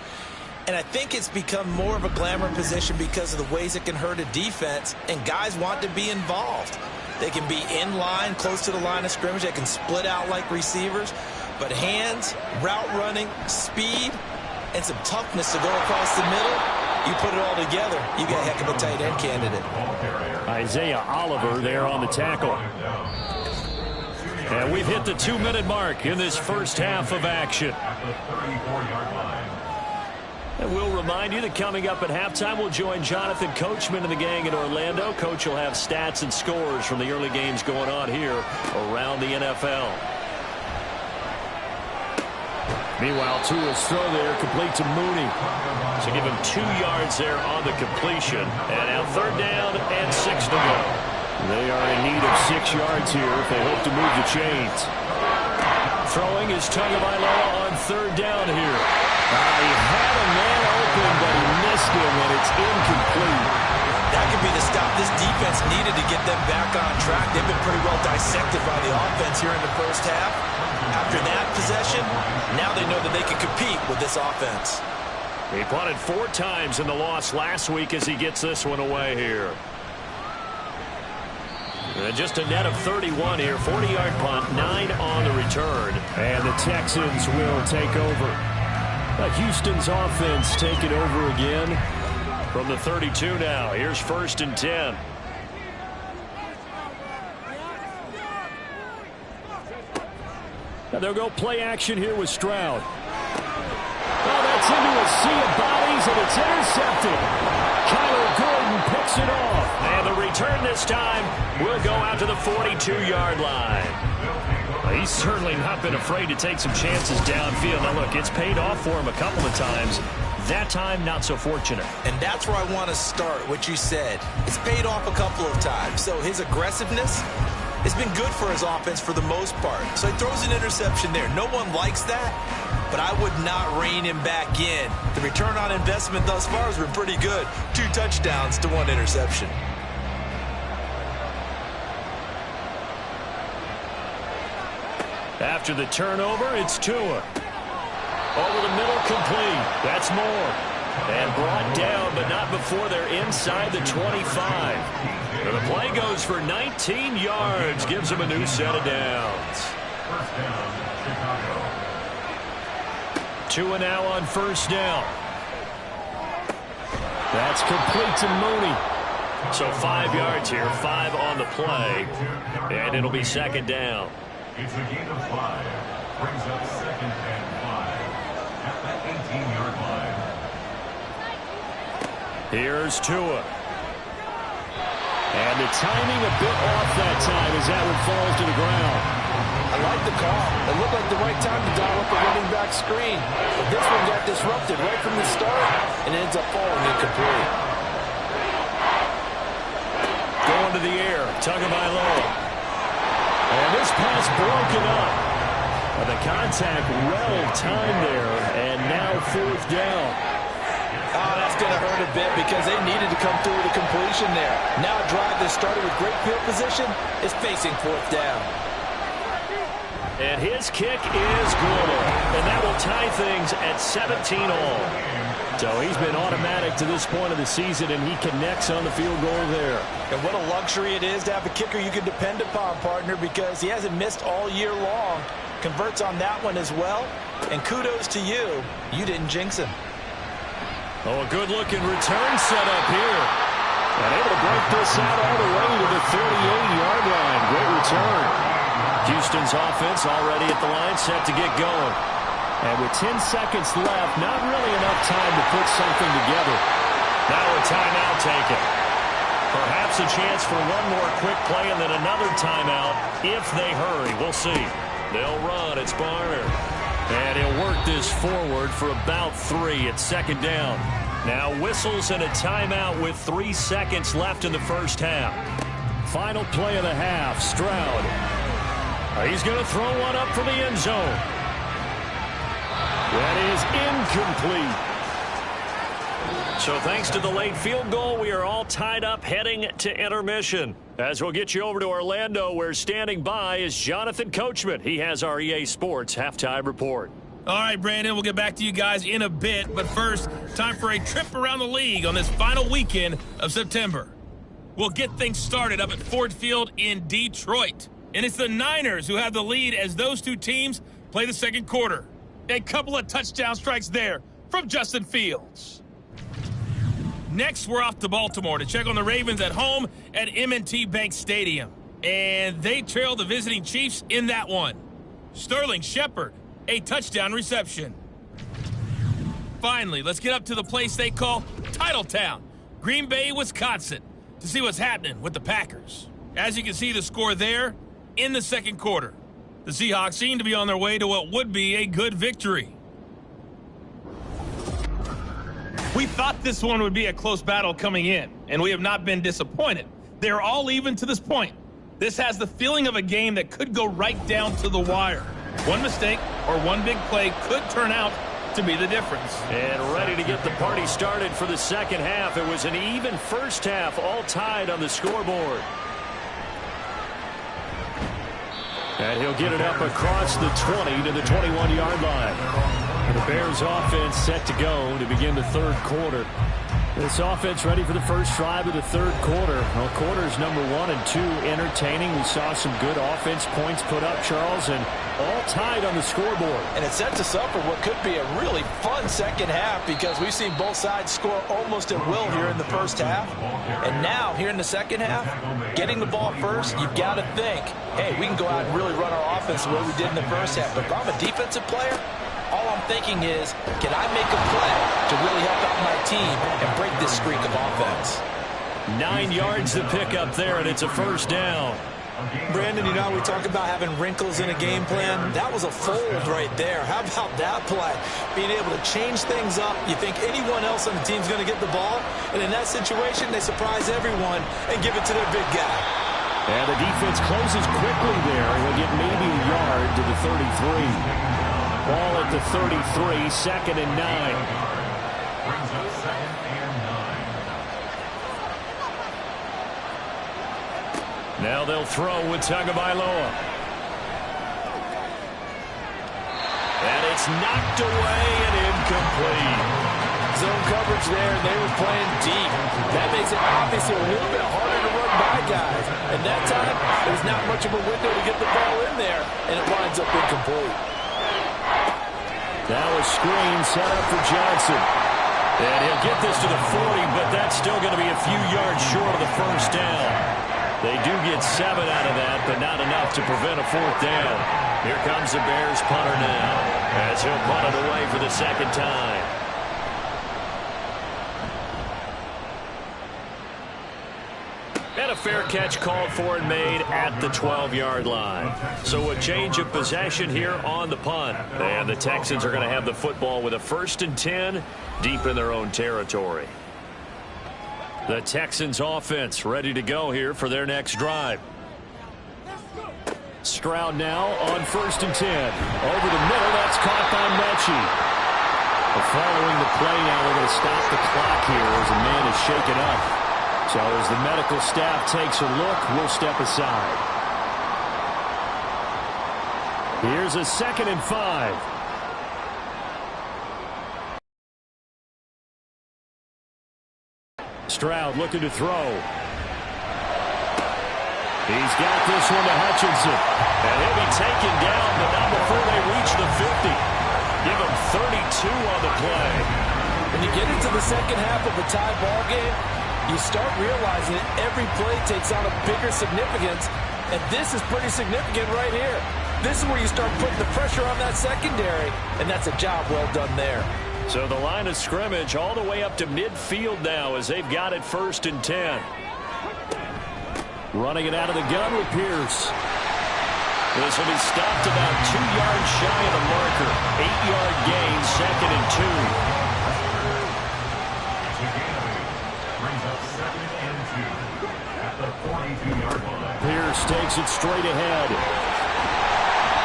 And I think it's become more of a glamour position because of the ways it can hurt a defense, and guys want to be involved. They can be in line, close to the line of scrimmage. They can split out like receivers. But hands, route running, speed, and some toughness to go across the middle, you put it all together, you got a heck of a tight end candidate. Isaiah Oliver there on the tackle. And we've hit the 2-minute mark in this first half of action. And we'll remind you that coming up at halftime, we'll join Jonathan Coachman and the gang in Orlando. Coach will have stats and scores from the early games going on here around the NFL. Meanwhile, Tua's throw there, complete to Mooney. So give him 2 yards there on the completion. And now 3rd down and 6 to go. They are in need of 6 yards here if they hope to move the chains. Throwing is Tagovailoa on 3rd down here. He had a man open, but he missed him, and it's incomplete. That could be the stop this defense needed to get them back on track. They've been pretty well dissected by the offense here in the first half. After that possession, now they know that they can compete with this offense. He punted 4 times in the loss last week as he gets this one away here. And just a net of 31 here. 40-yard punt, 9 on the return. And the Texans will take over. Houston's offense taking over again from the 32 now. Here's 1st and 10. Now they'll go play action here with Stroud. Oh, that's into a sea of bodies, and it's intercepted. Kyler Gordon picks it off. And the return this time will go out to the 42-yard line. Well, he's certainly not been afraid to take some chances downfield. Now, look, it's paid off for him a couple of times. That time, not so fortunate. And that's where I want to start, what you said. It's paid off a couple of times. So his aggressiveness has been good for his offense for the most part. So he throws an interception there. No one likes that, but I would not rein him back in. The return on investment thus far has been pretty good. 2 touchdowns to 1 interception. After the turnover, it's Tua. Over the middle, complete. That's more. And brought down, but not before they're inside the 25. And the play goes for 19 yards. Gives them a new set of downs. First down, Chicago. Tua now on 1st down. That's complete to Mooney. So 5 yards here, 5 on the play. And it'll be 2nd down. It's a gain of 5. Brings up 2nd and 5 at the 18-yard line. Here's Tua. And the timing a bit off that time as that one falls to the ground. I like the call. It looked like the right time to dial up the running back screen. But this one got disrupted right from the start and ends up falling incomplete. Going to the air. Tagovailoa. And this pass broken up. The contact well timed there. And now 4th down. Oh, that's going to hurt a bit because they needed to come through with a completion there. Now a drive that started with great field position is facing 4th down. And his kick is good. And that will tie things at 17 all. So he's been automatic to this point of the season, and he connects on the field goal there. And what a luxury it is to have a kicker you can depend upon, partner, because he hasn't missed all year long. Converts on that one as well. And kudos to you. You didn't jinx him. Oh, a good-looking return set up here. And able to break this out all the way to the 38-yard line. Great return. Houston's offense already at the line, set to get going. And with 10 seconds left, not really enough time to put something together. Now a timeout taken. Perhaps a chance for one more quick play and then another timeout if they hurry. We'll see. They'll run. It's Barner. And he'll work this forward for about 3 at second down. Now whistles and a timeout with 3 seconds left in the first half. Final play of the half. Stroud. He's going to throw one up from the end zone. That is incomplete. So thanks to the late field goal, we are all tied up heading to intermission. As we'll get you over to Orlando, where standing by is Jonathan Coachman. He has our EA Sports halftime report. All right, Brandon, we'll get back to you guys in a bit. But first, time for a trip around the league on this final weekend of September. We'll get things started up at Ford Field in Detroit. And it's the Niners who have the lead as those two teams play the second quarter. A couple of touchdown strikes there from Justin Fields. Next, we're off to Baltimore to check on the Ravens at home at M&T Bank Stadium. And they trail the visiting Chiefs in that one. Sterling Shepard, a touchdown reception. Finally, let's get up to the place they call Titletown, Green Bay, Wisconsin, to see what's happening with the Packers. As you can see the score there in the second quarter. The Seahawks seem to be on their way to what would be a good victory. We thought this one would be a close battle coming in, and we have not been disappointed. They're all even to this point. This has the feeling of a game that could go right down to the wire. One mistake or one big play could turn out to be the difference. And ready to get the party started for the second half. It was an even first half, all tied on the scoreboard. And he'll get it up across the 20 to the 21-yard line. The Bears offense set to go to begin the third quarter. This offense ready for the first drive of the third quarter. Well, quarters number 1 and 2 entertaining. We saw some good offense points put up, Charles, and all tied on the scoreboard. And it sets us up for what could be a really fun second half because we've seen both sides score almost at will here in the first half. And now, here in the second half, getting the ball first, you've got to think, hey, we can go out and really run our offense the way we did in the first half. But if I'm a defensive player, all I'm thinking is, can I make a play to really help out my team and break this streak of offense? 9 yards to pick up there, and it's a first down. Brandon, you know, we talk about having wrinkles in a game plan. That was a fold right there. How about that play? Being able to change things up. You think anyone else on the team's going to get the ball, and in that situation, they surprise everyone and give it to their big guy. And the defense closes quickly there. He'll get maybe a yard to the 33. Ball at the 33, second and 9. Brings up second and 9. Now they'll throw with Tagovailoa. And it's knocked away and incomplete. Zone coverage there, and they were playing deep. That makes it obviously a little bit harder to run by guys. And that time, there's not much of a window to get the ball in there, and it winds up incomplete. Now a screen set up for Johnson. And he'll get this to the 40, but that's still going to be a few yards short of the first down. They do get 7 out of that, but not enough to prevent a fourth down. Here comes the Bears punter now, as he'll punt it away for the second time. And a fair catch called for and made at the 12-yard line. So a change of possession here on the punt. And the Texans are going to have the football with a 1st and 10 deep in their own territory. The Texans offense ready to go here for their next drive. Stroud now on 1st and 10. Over the middle, that's caught by Mechie. Following the play now, they're going to stop the clock here as a man is shaken up. So as the medical staff takes a look, we'll step aside. Here's a 2nd and 5. Stroud looking to throw. He's got this one to Hutchinson. And he'll be taken down, but not before they reach the 50. Give him 32 on the play. When you get into the second half of a tie ball game, you start realizing that every play takes on a bigger significance, and this is pretty significant right here. This is where you start putting the pressure on that secondary, and that's a job well done there. So the line of scrimmage all the way up to midfield now as they've got it 1st and 10. Running it out of the gun with Pierce. This will be stopped about 2 yards shy of the marker. 8-yard gain, 2nd and 2. Brings up 2nd and 2 at the 42-yard line. Pierce takes it straight ahead.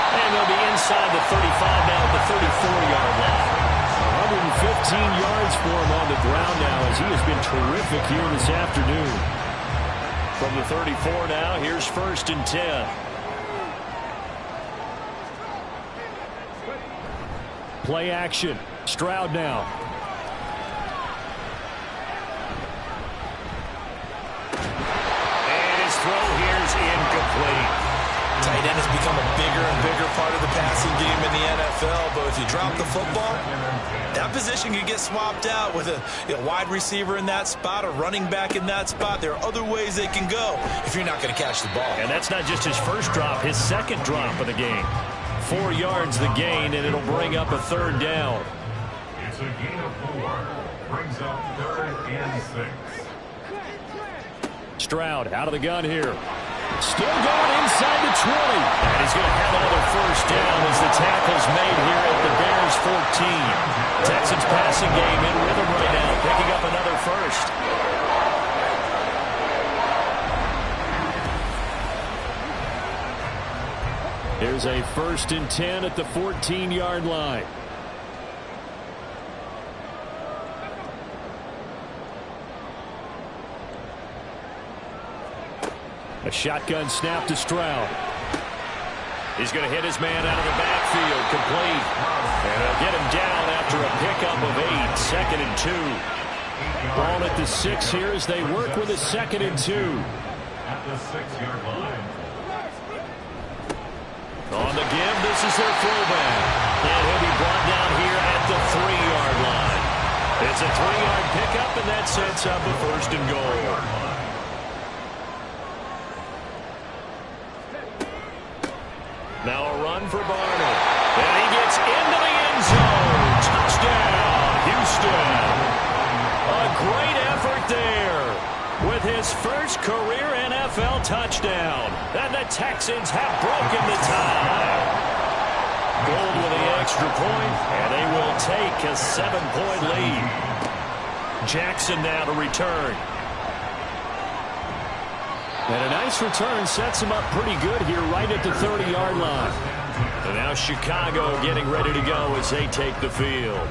And they'll be inside the 35 now at the 34-yard line. 115 yards for him on the ground now as he has been terrific here this afternoon. From the 34 now, here's 1st and 10. Play action. Stroud now. And his throw here is incomplete. Tight end has become a bigger and bigger part of the passing game in the NFL, but if you drop the football, that position can get swapped out with a wide receiver in that spot, a running back in that spot. There are other ways they can go if you're not going to catch the ball. And that's not just his first drop, his second drop of the game. 4 yards the gain, and it'll bring up a 3rd down. It's a gain of 4. Brings up 3rd and 6. Stroud out of the gun here. Still going inside the 20. And he's going to have another 1st down as the tackle's made here at the Bears 14. Texans passing game in rhythm right now, picking up another 1st. Here's a 1st and 10 at the 14-yard line. A shotgun snap to Stroud. He's going to hit his man out of the backfield, complete. And he'll get him down after a pickup of 8, 2nd and 2. Ball at the 6 here as they work with a 2nd and 2. At the 6-yard line. On the give, this is their throwback. And he'll be brought down here at the 3-yard line. It's a 3-yard pickup, and that sets up a 1st and goal. Now a run for Barner. And he gets into the end zone. Touchdown, Houston. A great effort there with his first career NFL touchdown. And the Texans have broken the tie. Gold with the extra point, and they will take a 7-point lead. Jackson now to return. And a nice return sets him up pretty good here right at the 30-yard line. And now Chicago getting ready to go as they take the field.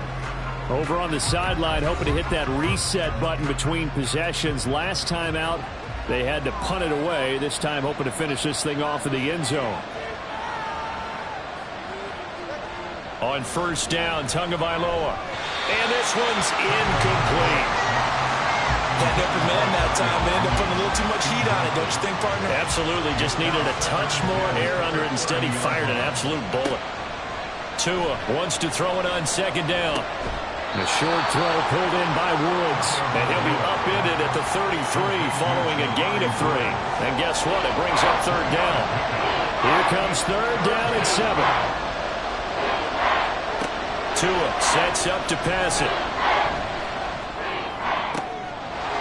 Over on the sideline, hoping to hit that reset button between possessions. Last time out, they had to punt it away. This time hoping to finish this thing off in the end zone. On 1st down, Tagovailoa. And this one's incomplete. That upper man that time, they ended up putting a little too much heat on it, don't you think, partner? Absolutely. Just needed a touch more air under it. Instead, he fired an absolute bullet. Tua wants to throw it on 2nd down. The short throw pulled in by Woods. And he'll be upended at the 33 following a gain of 3. And guess what? It brings up 3rd down. Here comes 3rd down and 7. Tua sets up to pass it.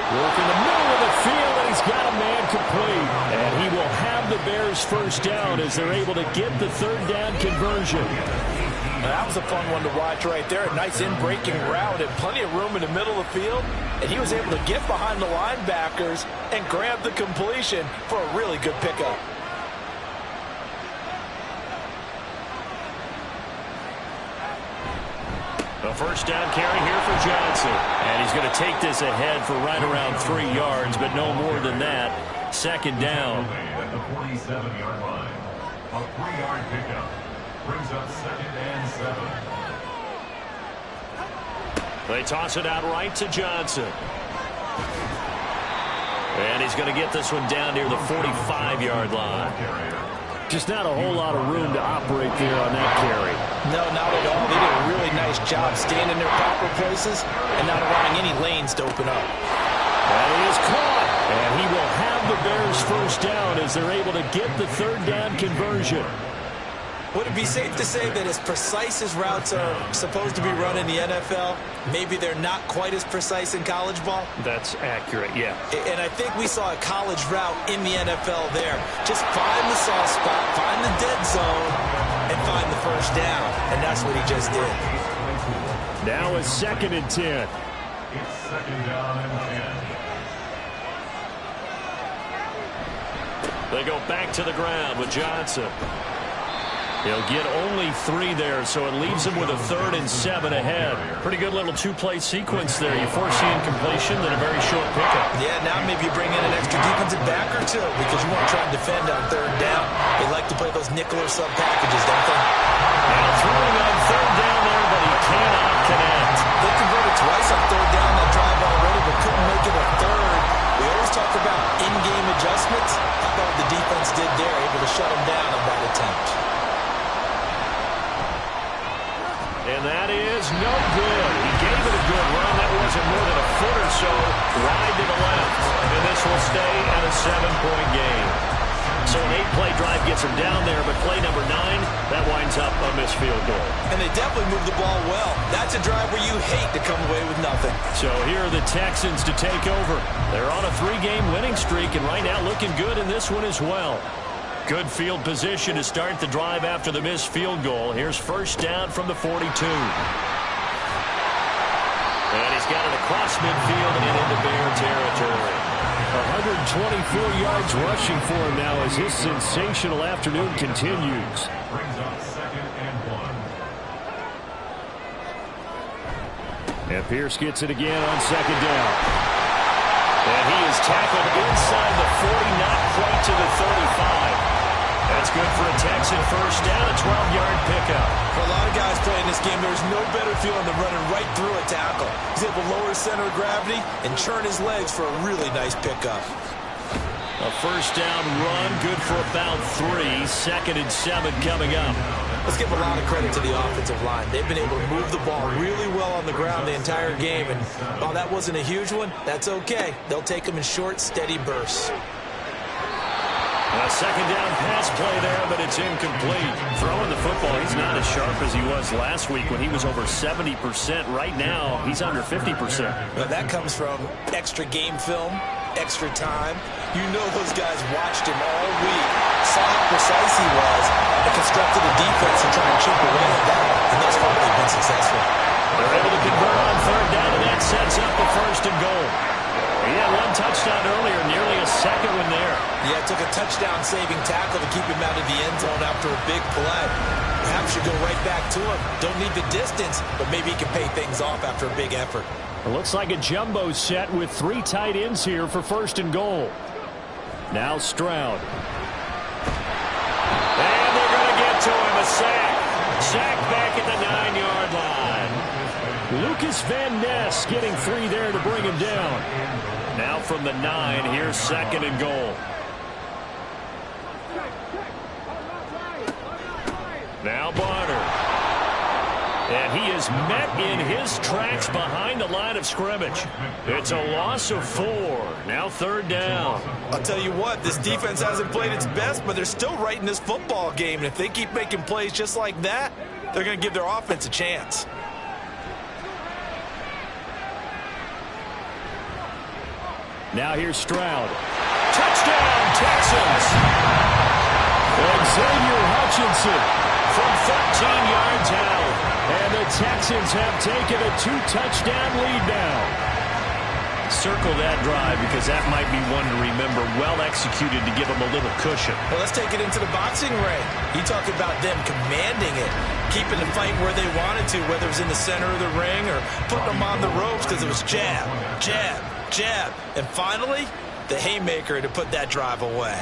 Work in the middle of the field, and he's got a man complete. And he will have the Bears 1st down as they're able to get the 3rd down conversion. That was a fun one to watch right there. A nice in-breaking route and plenty of room in the middle of the field. And he was able to get behind the linebackers and grab the completion for a really good pickup. A 1st down carry here for Johnson. And he's going to take this ahead for right around 3 yards, but no more than that. 2nd down. At the 47-yard line. A 3-yard pickup. Brings up 2nd and 7. They toss it out right to Johnson. And he's going to get this one down near the 45-yard line. Just not a whole lot of room to operate there on that carry. No, not at all. They did a really nice job staying in their proper places and not allowing any lanes to open up. And he is caught. And he will have the Bears first down as they're able to get the third down conversion. Would it be safe to say that as precise as routes are supposed to be run in the NFL, maybe they're not quite as precise in college ball? That's accurate, yeah. And I think we saw a college route in the NFL there. Just find the soft spot, find the dead zone, and find the first down. And that's what he just did. Now a 2nd and 10. It's 2nd down and 10. They go back to the ground with Johnson. He'll get only 3 there, so it leaves him with a 3rd and 7 ahead. Pretty good little 2-play sequence there. You foresee incompletion, then a very short pickup. Yeah, now maybe you bring in an extra defensive back or two because you want to try and defend on 3rd down. They like to play those nickel or sub packages, don't they? Now throwing on 3rd down there, but he cannot connect. They converted twice on 3rd down that drive already, but couldn't make it a 3rd. We always talk about in-game adjustments. How about what the defense did there, able to shut them down on that attempt? And that is no good. He gave it a good run. That wasn't more than a foot or so wide to the left. And this will stay at a 7-point game. So an 8-play drive gets him down there, but play number 9, that winds up a missed field goal. And they definitely moved the ball well. That's a drive where you hate to come away with nothing. So here are the Texans to take over. They're on a 3-game winning streak, and right now looking good in this one as well. Good field position to start the drive after the missed field goal. Here's first down from the 42. And he's got it across midfield and into Bear territory. 124 yards rushing for him now as his sensational afternoon continues. Brings up 2nd and 1. And Pierce gets it again on 2nd down. And he is tackled inside the 40, not quite to the 35. That's good for a Texan first down, a 12-yard pickup. For a lot of guys playing this game, there's no better feeling than running right through a tackle. He's able to lower his center of gravity and churn his legs for a really nice pickup. A first down run, good for about 3. 2nd and 7 coming up. Let's give a lot of credit to the offensive line. They've been able to move the ball really well on the ground the entire game. And while that wasn't a huge one, that's okay. They'll take them in short, steady bursts. A 2nd down pass play there, but it's incomplete. Throwing the football, he's not as sharp as he was last week when he was over 70%. Right now, he's under 50%. Well, that comes from extra game film, extra time. You know those guys watched him all week, saw how precise he was, and constructed a defense to try and chip away at that. And thus far, they've been successful. They're able to convert on 3rd down, and that sets up the 1st and goal. He had 1 touchdown earlier, nearly a 2nd one there. Yeah, it took a touchdown-saving tackle to keep him out of the end zone after a big play. Perhaps you go right back to him. Don't need the distance, but maybe he can pay things off after a big effort. It looks like a jumbo set with 3 tight ends here for 1st and goal. Now Stroud. And they're going to get to him, a sack. Sack back at the 9-yard line. Lucas Van Ness getting 3 there to bring him down. Now from the 9, here's 2nd and goal. Now Barner. And he is met in his tracks behind the line of scrimmage. It's a loss of 4. Now 3rd down. I'll tell you what, this defense hasn't played its best, but they're still right in this football game. And if they keep making plays just like that, they're going to give their offense a chance. Now here's Stroud. Touchdown, Texans! Xavier Hutchinson from 13 yards out. And the Texans have taken a 2-touchdown lead now. Circle that drive because that might be one to remember. Well executed to give them a little cushion. Well, let's take it into the boxing ring. You talk about them commanding it, keeping the fight where they wanted to, whether it was in the center of the ring or putting them on the ropes because it was jab, jab, jab. And finally, the haymaker to put that drive away.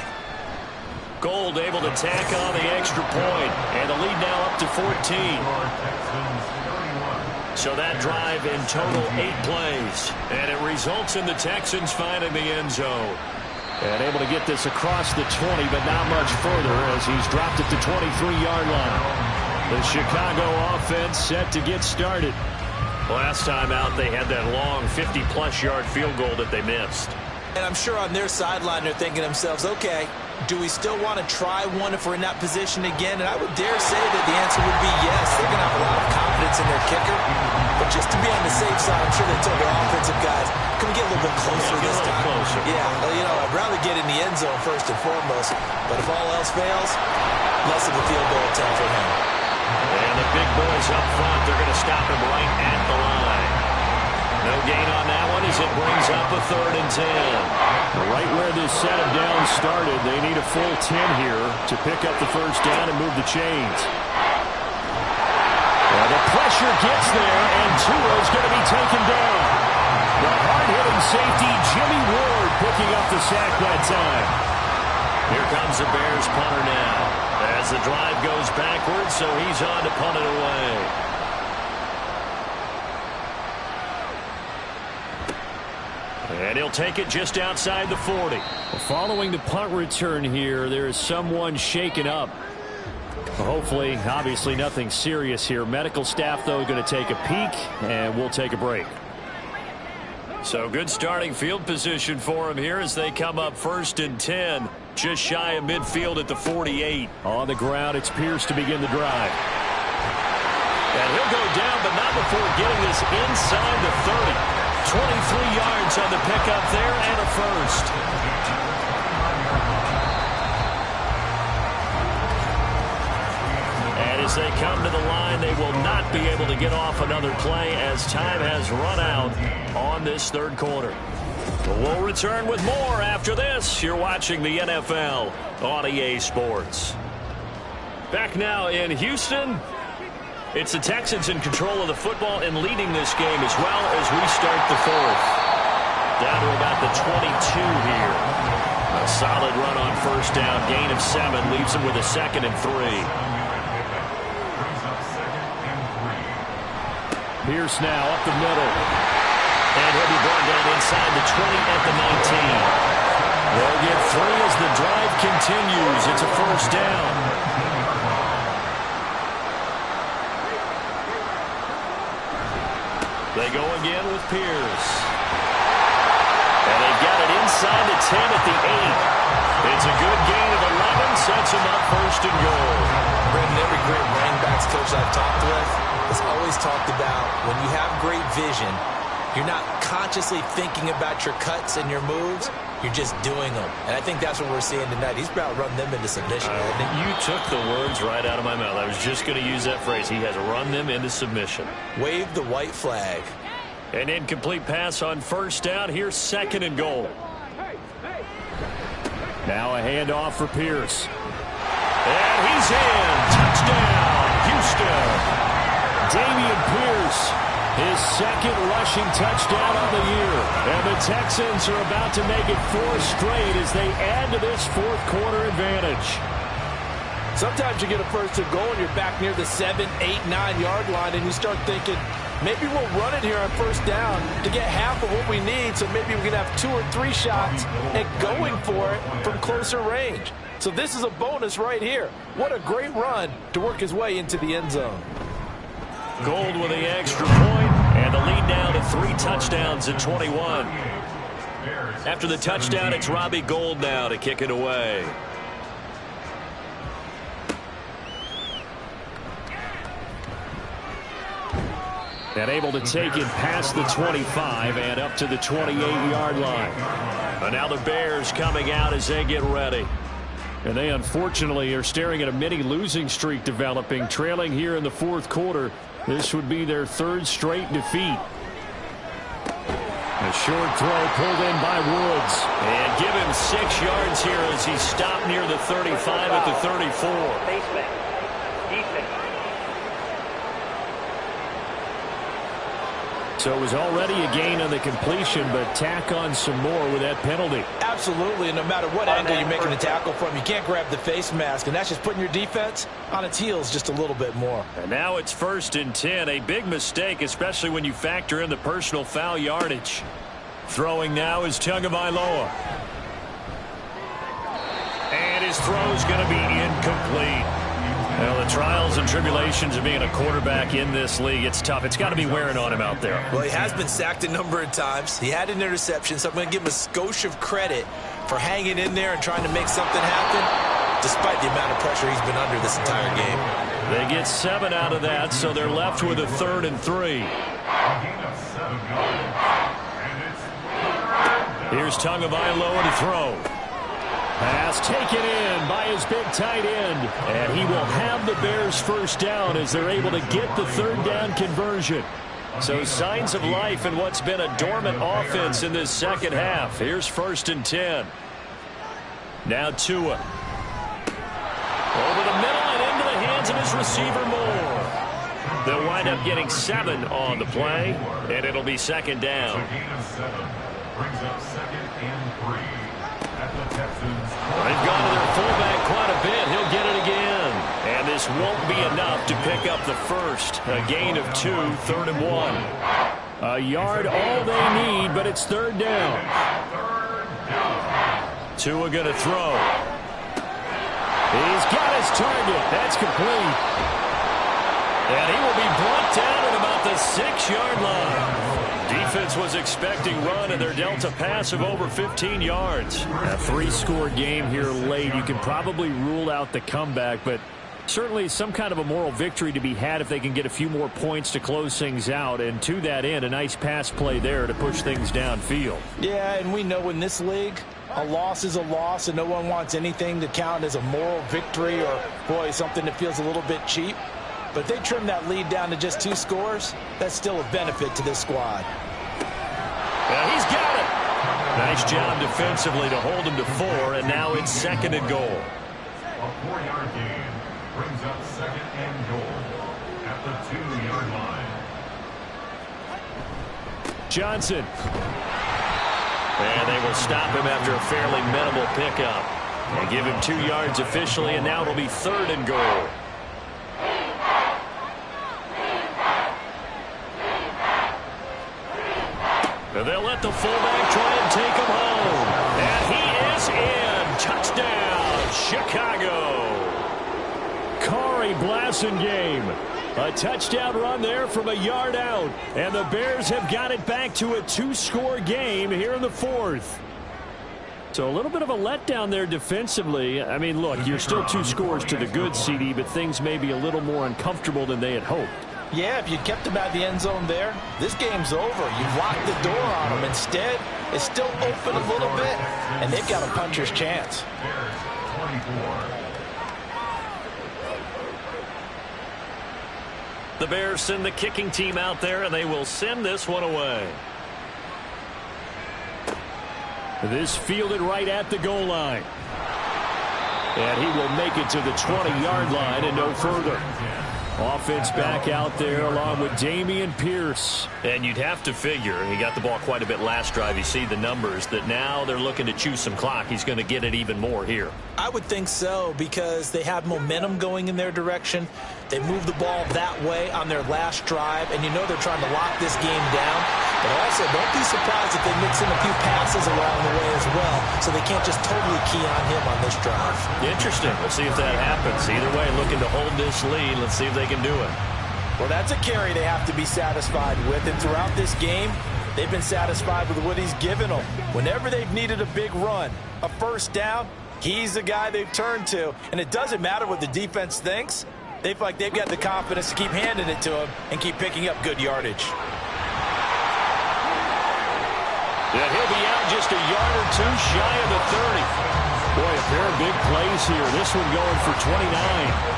Gold able to tack on the extra point. And the lead now up to 14. So that drive in total 8 plays. And it results in the Texans finding the end zone. And able to get this across the 20, but not much further as he's dropped at the 23-yard line. The Chicago offense set to get started. Last time out, they had that long 50-plus yard field goal that they missed. And I'm sure on their sideline they're thinking to themselves, okay, do we still want to try one if we're in that position again? And I would dare say that the answer would be yes. They're going to have a lot of confidence in their kicker. But just to be on the safe side, I'm sure they told their offensive guys, can we get a little bit closer this time? Closer. Yeah, well, I'd rather get in the end zone first and foremost. But if all else fails, less of a field goal attempt for him. And the big boys up front, they're going to stop him right at the line. No gain on that one as it brings up a 3rd and 10. Right where this set of downs started, they need a full 10 here to pick up the first down and move the chains. Well, the pressure gets there, and Tua's going to be taken down. The hard-hitting safety, Jimmy Ward, picking up the sack that time. Here comes the Bears punter now. As the drive goes backwards, so he's on to punt it away. And he'll take it just outside the 40. Following the punt return here, there is someone shaken up. Hopefully, obviously nothing serious here. Medical staff, though, going to take a peek, and we'll take a break. So good starting field position for him here as they come up 1st and 10. Just shy of midfield at the 48. On the ground, it's Pierce to begin the drive. And he'll go down, but not before getting this inside the 30. 23 yards on the pickup there and a first. And as they come to the line, they will not be able to get off another play as time has run out on this 3rd quarter. We'll return with more after this. You're watching the NFL on EA Sports. Back now in Houston. It's the Texans in control of the football and leading this game as well as we start the 4th. Down to about the 22 here. A solid run on 1st down. Gain of 7 leaves them with a 2nd and 3. Pierce now up the middle. And he'll be brought down inside the 20 at the 19. They'll get 3 as the drive continues. It's a 1st down. They go again with Pierce. And they've got it inside the 10 at the 8. It's a good gain of 11, sets him up 1st and goal. Brendan, every great running backs coach I've talked with has always talked about when you have great vision, you're not consciously thinking about your cuts and your moves. You're just doing them. And I think that's what we're seeing tonight. He's about run them into submission. You took the words right out of my mouth. I was just going to use that phrase. He has run them into submission. Wave the white flag. An incomplete pass on 1st down. Here's 2nd and goal. Now a handoff for Pierce. And he's in. Touchdown, Houston. Damian Pierce, his 2nd rushing touchdown of the year. And the Texans are about to make it 4 straight as they add to this 4th quarter advantage. Sometimes you get a 1st and goal and you're back near the 7, 8, 9-yard line and you start thinking, maybe we'll run it here on 1st down to get half of what we need, so maybe we can have 2 or 3 shots at going for it from closer range. So this is a bonus right here. What a great run to work his way into the end zone. Gold with the extra point, and the lead down to 3 touchdowns at 21. After the touchdown, it's Robbie Gould now to kick it away. And able to take it past the 25 and up to the 28-yard line. And now the Bears coming out as they get ready. And they unfortunately are staring at a mini losing streak developing, trailing here in the 4th quarter. This would be their 3rd straight defeat. A short throw pulled in by Woods. And give him 6 yards here as he stopped near the 35 at the 34. So it was already a gain on the completion, but tack on some more with that penalty. Absolutely, and no matter what angle you're making the tackle from, you can't grab the face mask, and that's just putting your defense on its heels just a little bit more. And now it's 1st and 10, a big mistake, especially when you factor in the personal foul yardage. Throwing now is Tagovailoa. And his throw's going to be incomplete. Well, the trials and tribulations of being a quarterback in this league, it's tough. It's got to be wearing on him out there. Well, he has been sacked a number of times. He had an interception, so I'm going to give him a skosh of credit for hanging in there and trying to make something happen, despite the amount of pressure he's been under this entire game. They get 7 out of that, so they're left with a 3rd and 3. Here's Tagovailoa to throw. Pass taken in by his big tight end. And he will have the Bears first down as they're able to get the 3rd down conversion. So signs of life in what's been a dormant offense in this second half. Here's 1st and 10. Now Tua. Over the middle and into the hands of his receiver Moore. They'll wind up getting 7 on the play, and it'll be 2nd down. Brings up 2nd and 3 at the Texans. They've gone to their fullback quite a bit. He'll get it again. And this won't be enough to pick up the first. A gain of 2, 3rd and 1. A yard all they need, but it's 3rd down. Tua going to throw. He's got his target. That's complete. And he will be brought down at about the 6-yard line. Defense was expecting run, and they're dealt a pass of over 15 yards. A 3-score game here late. You can probably rule out the comeback, but certainly some kind of a moral victory to be had if they can get a few more points to close things out. And to that end, a nice pass play there to push things downfield. Yeah, and we know in this league, a loss is a loss, and no one wants anything to count as a moral victory or, boy, something that feels a little bit cheap. But if they trim that lead down to just 2 scores, that's still a benefit to this squad. Yeah, he's got it. Nice job defensively to hold him to 4, and now it's 2nd and goal. A 4-yard gain brings up 2nd and goal at the 2-yard line. Johnson. And they will stop him after a fairly minimal pickup. And give him 2 yards officially, and now it'll be 3rd and goal. They'll let the fullback try and take him home. And he is in. Touchdown, Chicago. Corey Blasingame. A touchdown run there from a yard out. And the Bears have got it back to a 2-score game here in the 4th. So a little bit of a letdown there defensively. I mean, look, you're still 2 scores to the good, CD, but things may be a little more uncomfortable than they had hoped. Yeah, if you kept him out of the end zone there, this game's over. You've locked the door on him. Instead, it's still open a little bit, and they've got a puncher's chance. The Bears send the kicking team out there, and they will send this one away. This fielded right at the goal line. And he will make it to the 20-yard line and no further. Offense back out there along with Dameon Pierce. And you'd have to figure, he got the ball quite a bit last drive. You see the numbers, that now they're looking to chew some clock. He's going to get it even more here. I would think so, because they have momentum going in their direction. They moved the ball that way on their last drive, and you know they're trying to lock this game down. But also, don't be surprised if they mix in a few passes along the way as well, so they can't just totally key on him on this drive. Interesting. We'll see if that happens. Either way, looking to hold this lead. Let's see if they can do it. Well, that's a carry they have to be satisfied with. And throughout this game, they've been satisfied with what he's given them. Whenever they've needed a big run, a first down, he's the guy they've turned to. And it doesn't matter what the defense thinks. They feel like they've got the confidence to keep handing it to him and keep picking up good yardage. Yeah, he'll be out just a yard or 2 shy of the 30. Boy, a pair of big plays here. This one going for 29.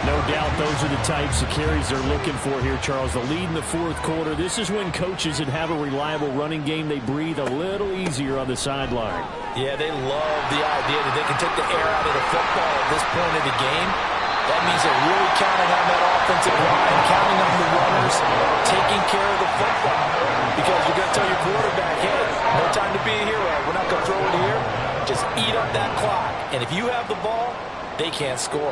No doubt those are the types of carries they're looking for here, Charles. The lead in the 4th quarter. This is when coaches that have a reliable running game, they breathe a little easier on the sideline. Yeah, they love the idea that they can take the air out of the football at this point of the game. That means they're really counting on that offensive line, counting on the runners, taking care of the football. Because you're going to tell your quarterback, hey, no time to be a hero. We're not going to throw it here. Just eat up that clock. And if you have the ball, they can't score.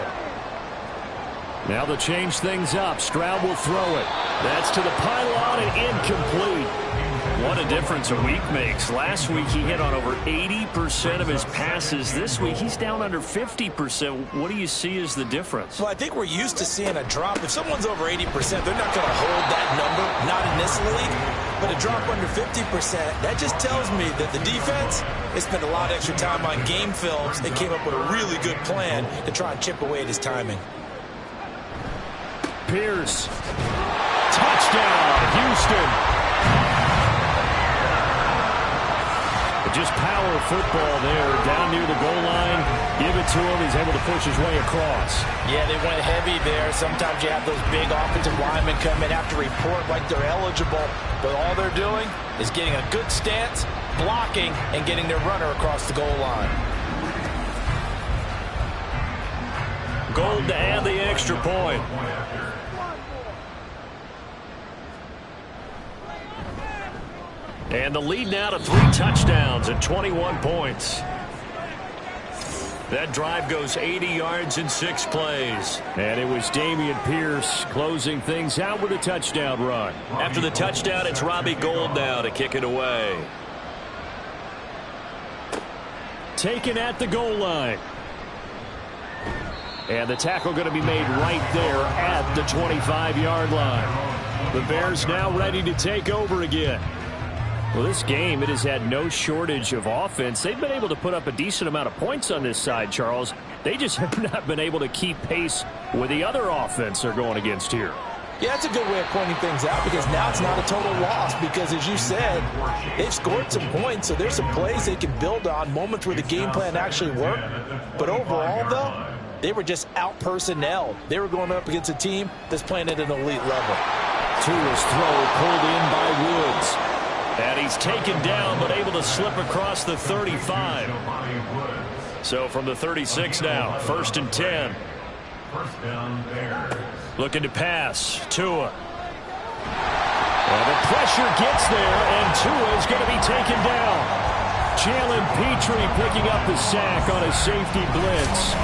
Now they'll change things up. Stroud will throw it. That's to the pylon and incomplete. What a difference a week makes. Last week he hit on over 80% of his passes. This week he's down under 50%. What do you see as the difference? Well, I think we're used to seeing a drop. If someone's over 80%, they're not going to hold that number, not in this league. But a drop under 50%, that just tells me that the defense has spent a lot of extra time on game films and came up with a really good plan to try and chip away at his timing. Pierce. Touchdown, Houston. Just power football there, down near the goal line. Give it to him. He's able to push his way across. Yeah, they went heavy there. Sometimes you have those big offensive linemen come in, have to report like they're eligible. But all they're doing is getting a good stance, blocking, and getting their runner across the goal line. Gold to add the extra point. And the lead now to 3 touchdowns and 21 points. That drive goes 80 yards in 6 plays. And it was Dameon Pierce closing things out with a touchdown run. After the touchdown, it's Robbie Gould now to kick it away. Taken at the goal line. And the tackle going to be made right there at the 25-yard line. The Bears now ready to take over again. Well, this game, it has had no shortage of offense. They've been able to put up a decent amount of points on this side, Charles. They just have not been able to keep pace with the other offense they're going against here. Yeah, that's a good way of pointing things out because now it's not a total loss because, as you said, they've scored some points, so there's some plays they can build on, moments where the game plan actually worked. But overall, though, they were just out-personnelled. They were going up against a team that's playing at an elite level. Tua's throw pulled in by Woods. And he's taken down, but able to slip across the 35. So from the 36 now, 1st and 10. First down there. Looking to pass. Tua. And the pressure gets there, and Tua is going to be taken down. Jalen Petrie picking up the sack on a safety blitz.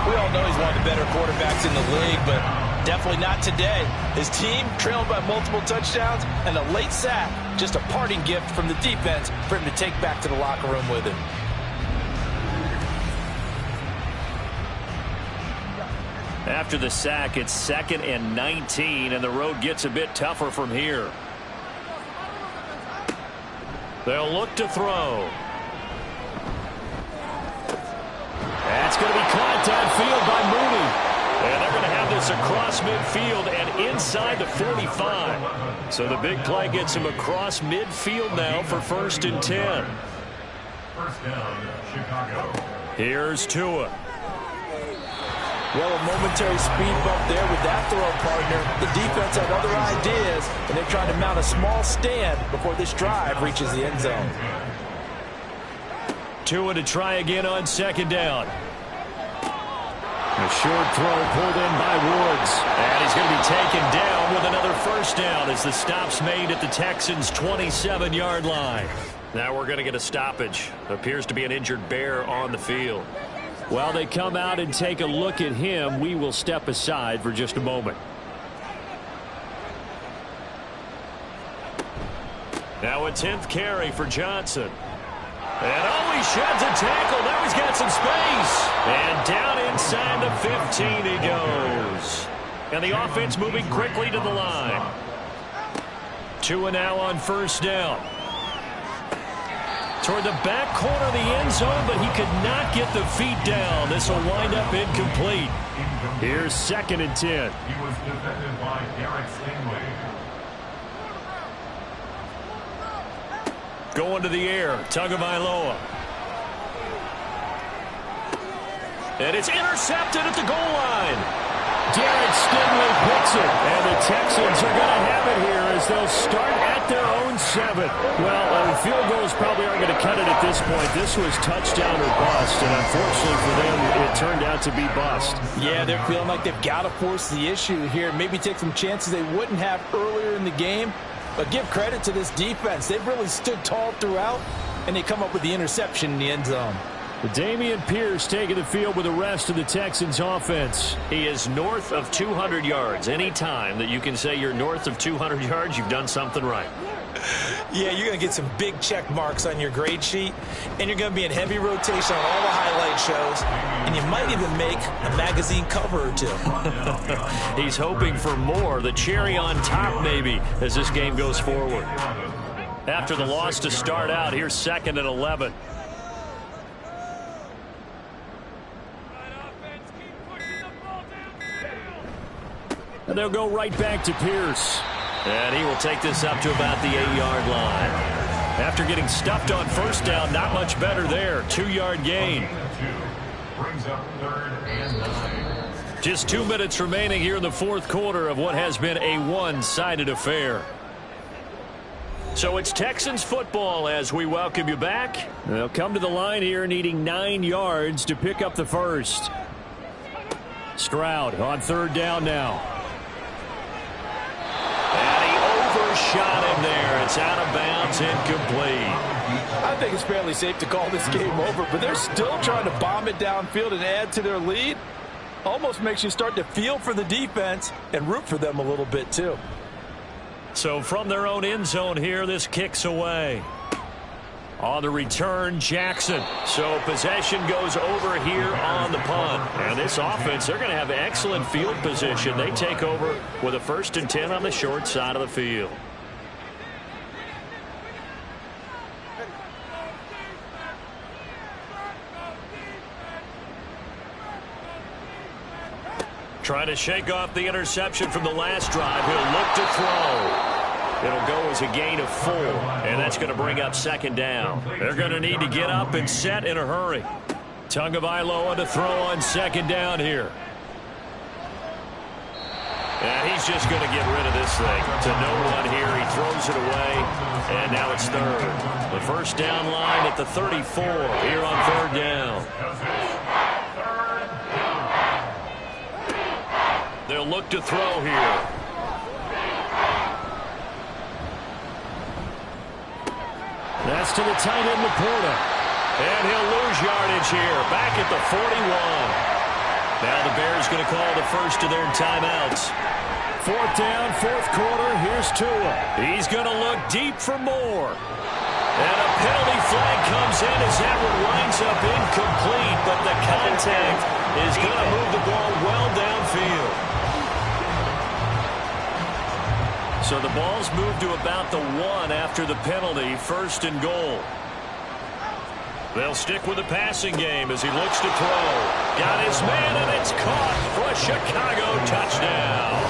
We all know he's one of the better quarterbacks in the league, but definitely not today. His team trailed by multiple touchdowns and a late sack. Just a parting gift from the defense for him to take back to the locker room with him. After the sack, it's 2nd and 19, and the road gets a bit tougher from here. They'll look to throw. That's going to be caught downfield by Mooney. And they're going to have this across midfield and inside the 45. So the big play gets him across midfield now for 1st and 10. First down, Chicago. Here's Tua. Well, a momentary speed bump there with that throw, partner. The defense had other ideas, and they're trying to mount a small stand before this drive reaches the end zone. Tua to try again on 2nd down. A short throw pulled in by Woods. And he's going to be taken down with another 1st down as the stop's made at the Texans' 27-yard line. Now we're going to get a stoppage. Appears to be an injured Bear on the field. While they come out and take a look at him, we will step aside for just a moment. Now a 10th carry for Johnson. And he sheds a tackle. Now he's got some space. And down inside the 15 he goes. And the offense moving quickly to the line. Tua now on 1st down. Toward the back corner of the end zone, but he could not get the feet down. This will wind up incomplete. Here's 2nd and 10. He was defended by Derek Stingley. Going to the air, Tagovailoa. And it's intercepted at the goal line. Derek Stingley picks it, and the Texans are going to have it here as they'll start at their own 7. Well, field goals probably aren't going to cut it at this point. This was touchdown or bust, and unfortunately for them, it turned out to be bust. Yeah, they're feeling like they've got to force the issue here. Maybe take some chances they wouldn't have earlier in the game. But give credit to this defense. They've really stood tall throughout, and they come up with the interception in the end zone. Dameon Pierce taking the field with the rest of the Texans offense. He is north of 200 yards. Any time that you can say you're north of 200 yards, you've done something right. Yeah, you're going to get some big check marks on your grade sheet, and you're going to be in heavy rotation on all the highlight shows, and you might even make a magazine cover or two. He's hoping for more, the cherry on top maybe, as this game goes forward. After the loss to start out, here's 2nd and 11. And they'll go right back to Pierce. And he will take this up to about the 8-yard line. After getting stuffed on first down, not much better there. 2-yard gain. Brings up 3rd and 9. Just 2 minutes remaining here in the fourth quarter of what has been a one-sided affair. So it's Texans football as we welcome you back. They'll come to the line here needing 9 yards to pick up the first. Stroud on 3rd down now. Shot him there. It's out of bounds, incomplete. I think it's fairly safe to call this game over, but they're still trying to bomb it downfield and add to their lead. Almost makes you start to feel for the defense and root for them a little bit too. So from their own end zone here, this kicks away. On the return, Jackson. So possession goes over here on the punt. And this offense, they're going to have excellent field position. They take over with a 1st and 10 on the short side of the field. Trying to shake off the interception from the last drive. He'll look to throw. It'll go as a gain of 4, and that's going to bring up 2nd down. They're going to need to get up and set in a hurry. Tagovailoa to throw on 2nd down here. And he's just going to get rid of this thing. To no one here, he throws it away, and now it's 3rd. The first down line at the 34 here on 3rd down. They'll look to throw here. That's to the tight end, Laporta. And he'll lose yardage here. Back at the 41. Now the Bears going to call the first of their timeouts. 4th down, 4th quarter. Here's Tua. He's going to look deep for more. And a penalty flag comes in as that one winds up incomplete. But the contact is going to move the ball well downfield. So the ball's moved to about the 1 after the penalty, 1st and goal. They'll stick with the passing game as he looks to throw. Got his man, and it's caught for a Chicago touchdown.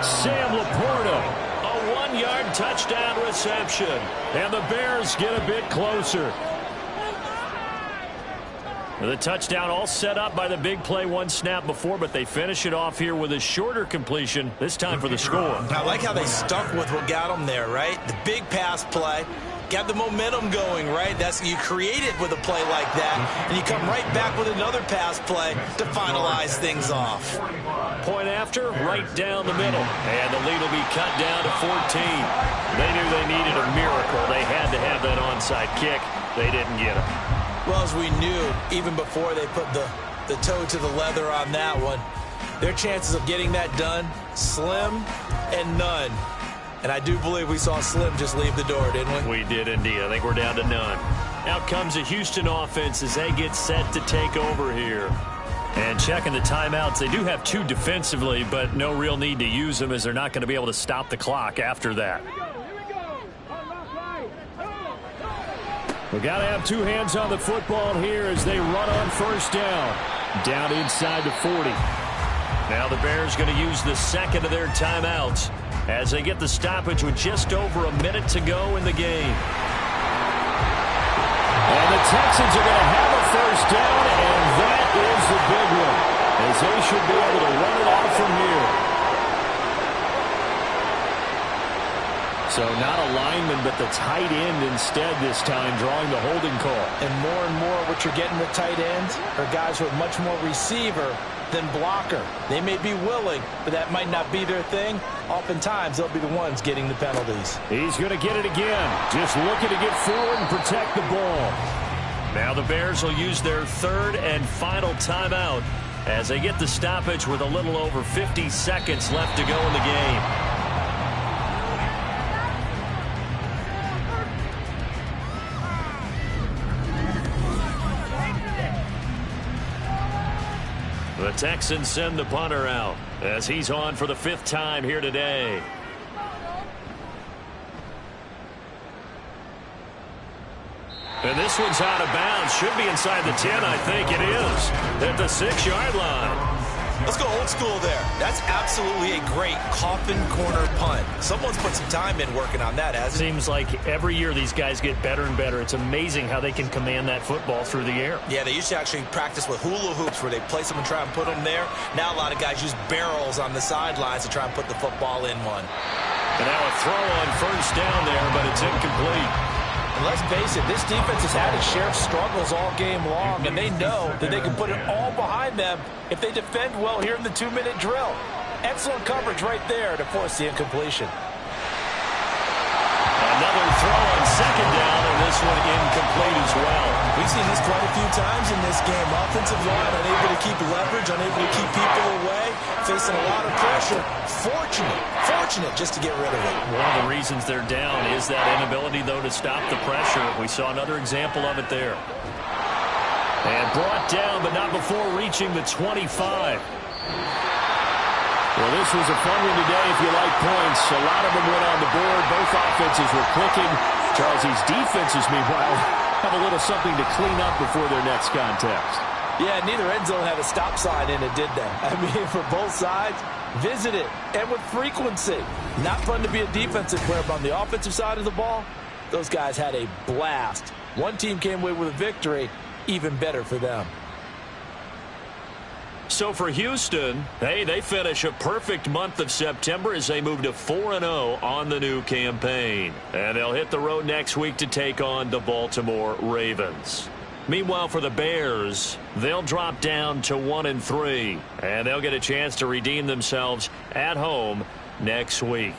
Sam Laporta, a 1-yard touchdown reception. And the Bears get a bit closer. The touchdown all set up by the big play 1 snap before, but they finish it off here with a shorter completion, this time for the score. I like how they stuck with what got them there, right? The big pass play, got the momentum going, right? That's you create it with a play like that, and you come right back with another pass play to finalize things off. Point after, right down the middle, and the lead will be cut down to 14. They knew they needed a miracle. They had to have that onside kick. They didn't get it. Well, as we knew, even before they put the toe to the leather on that one, their chances of getting that done, slim and none. And I do believe we saw Slim just leave the door, didn't we? We did indeed. I think we're down to none. Out comes the Houston offense as they get set to take over here. And checking the timeouts, they do have 2 defensively, but no real need to use them as they're not going to be able to stop the clock after that. We got to have 2 hands on the football here as they run on 1st down. Down inside the 40. Now the Bears going to use the 2nd of their timeouts as they get the stoppage with just over a minute to go in the game. And the Texans are going to have a 1st down, and that is the big one, as they should be able to run it out from here. So not a lineman, but the tight end instead this time, drawing the holding call. And more what you're getting with tight ends are guys who are much more receiver than blocker. They may be willing, but that might not be their thing. Oftentimes, they'll be the ones getting the penalties. He's going to get it again. Just looking to get forward and protect the ball. Now the Bears will use their 3rd and final timeout as they get the stoppage with a little over 50 seconds left to go in the game. Texans send the punter out as he's on for the 5th time here today. And this one's out of bounds. Should be inside the 10, I think it is. At the 6-yard line. Let's go old school there. That's absolutely a great coffin corner punt. Someone's put some time in working on that, hasn't it? Seems like every year these guys get better and better. It's amazing how they can command that football through the air. Yeah, they used to actually practice with hula hoops where they place them and try and put them there. Now a lot of guys use barrels on the sidelines to try and put the football in one. And now a throw on 1st down there, but it's incomplete. And let's face it, this defense has had its share of struggles all game long, and they know that they can put it all behind them if they defend well here in the 2-minute drill. Excellent coverage right there to force the incompletion. Another throw on 2nd down, and this one incomplete as well. We've seen this quite a few times in this game. Offensive line unable to keep leverage, unable to keep people away, facing a lot of pressure. Fortunate just to get rid of it. One of the reasons they're down is that inability, though, to stop the pressure. We saw another example of it there. And brought down, but not before reaching the 25. Well, this was a fun one today if you like points. A lot of them went on the board. Both offenses were clicking. Charles, these defenses, meanwhile, have a little something to clean up before their next contest. Yeah, neither end zone had a stop sign in it, did they? I mean, for both sides, visit it, and with frequency. Not fun to be a defensive player, but on the offensive side of the ball, those guys had a blast. One team came away with a victory, even better for them. So for Houston, hey, they finish a perfect month of September as they move to 4-0 on the new campaign. And they'll hit the road next week to take on the Baltimore Ravens. Meanwhile, for the Bears, they'll drop down to 1-3, and they'll get a chance to redeem themselves at home next week.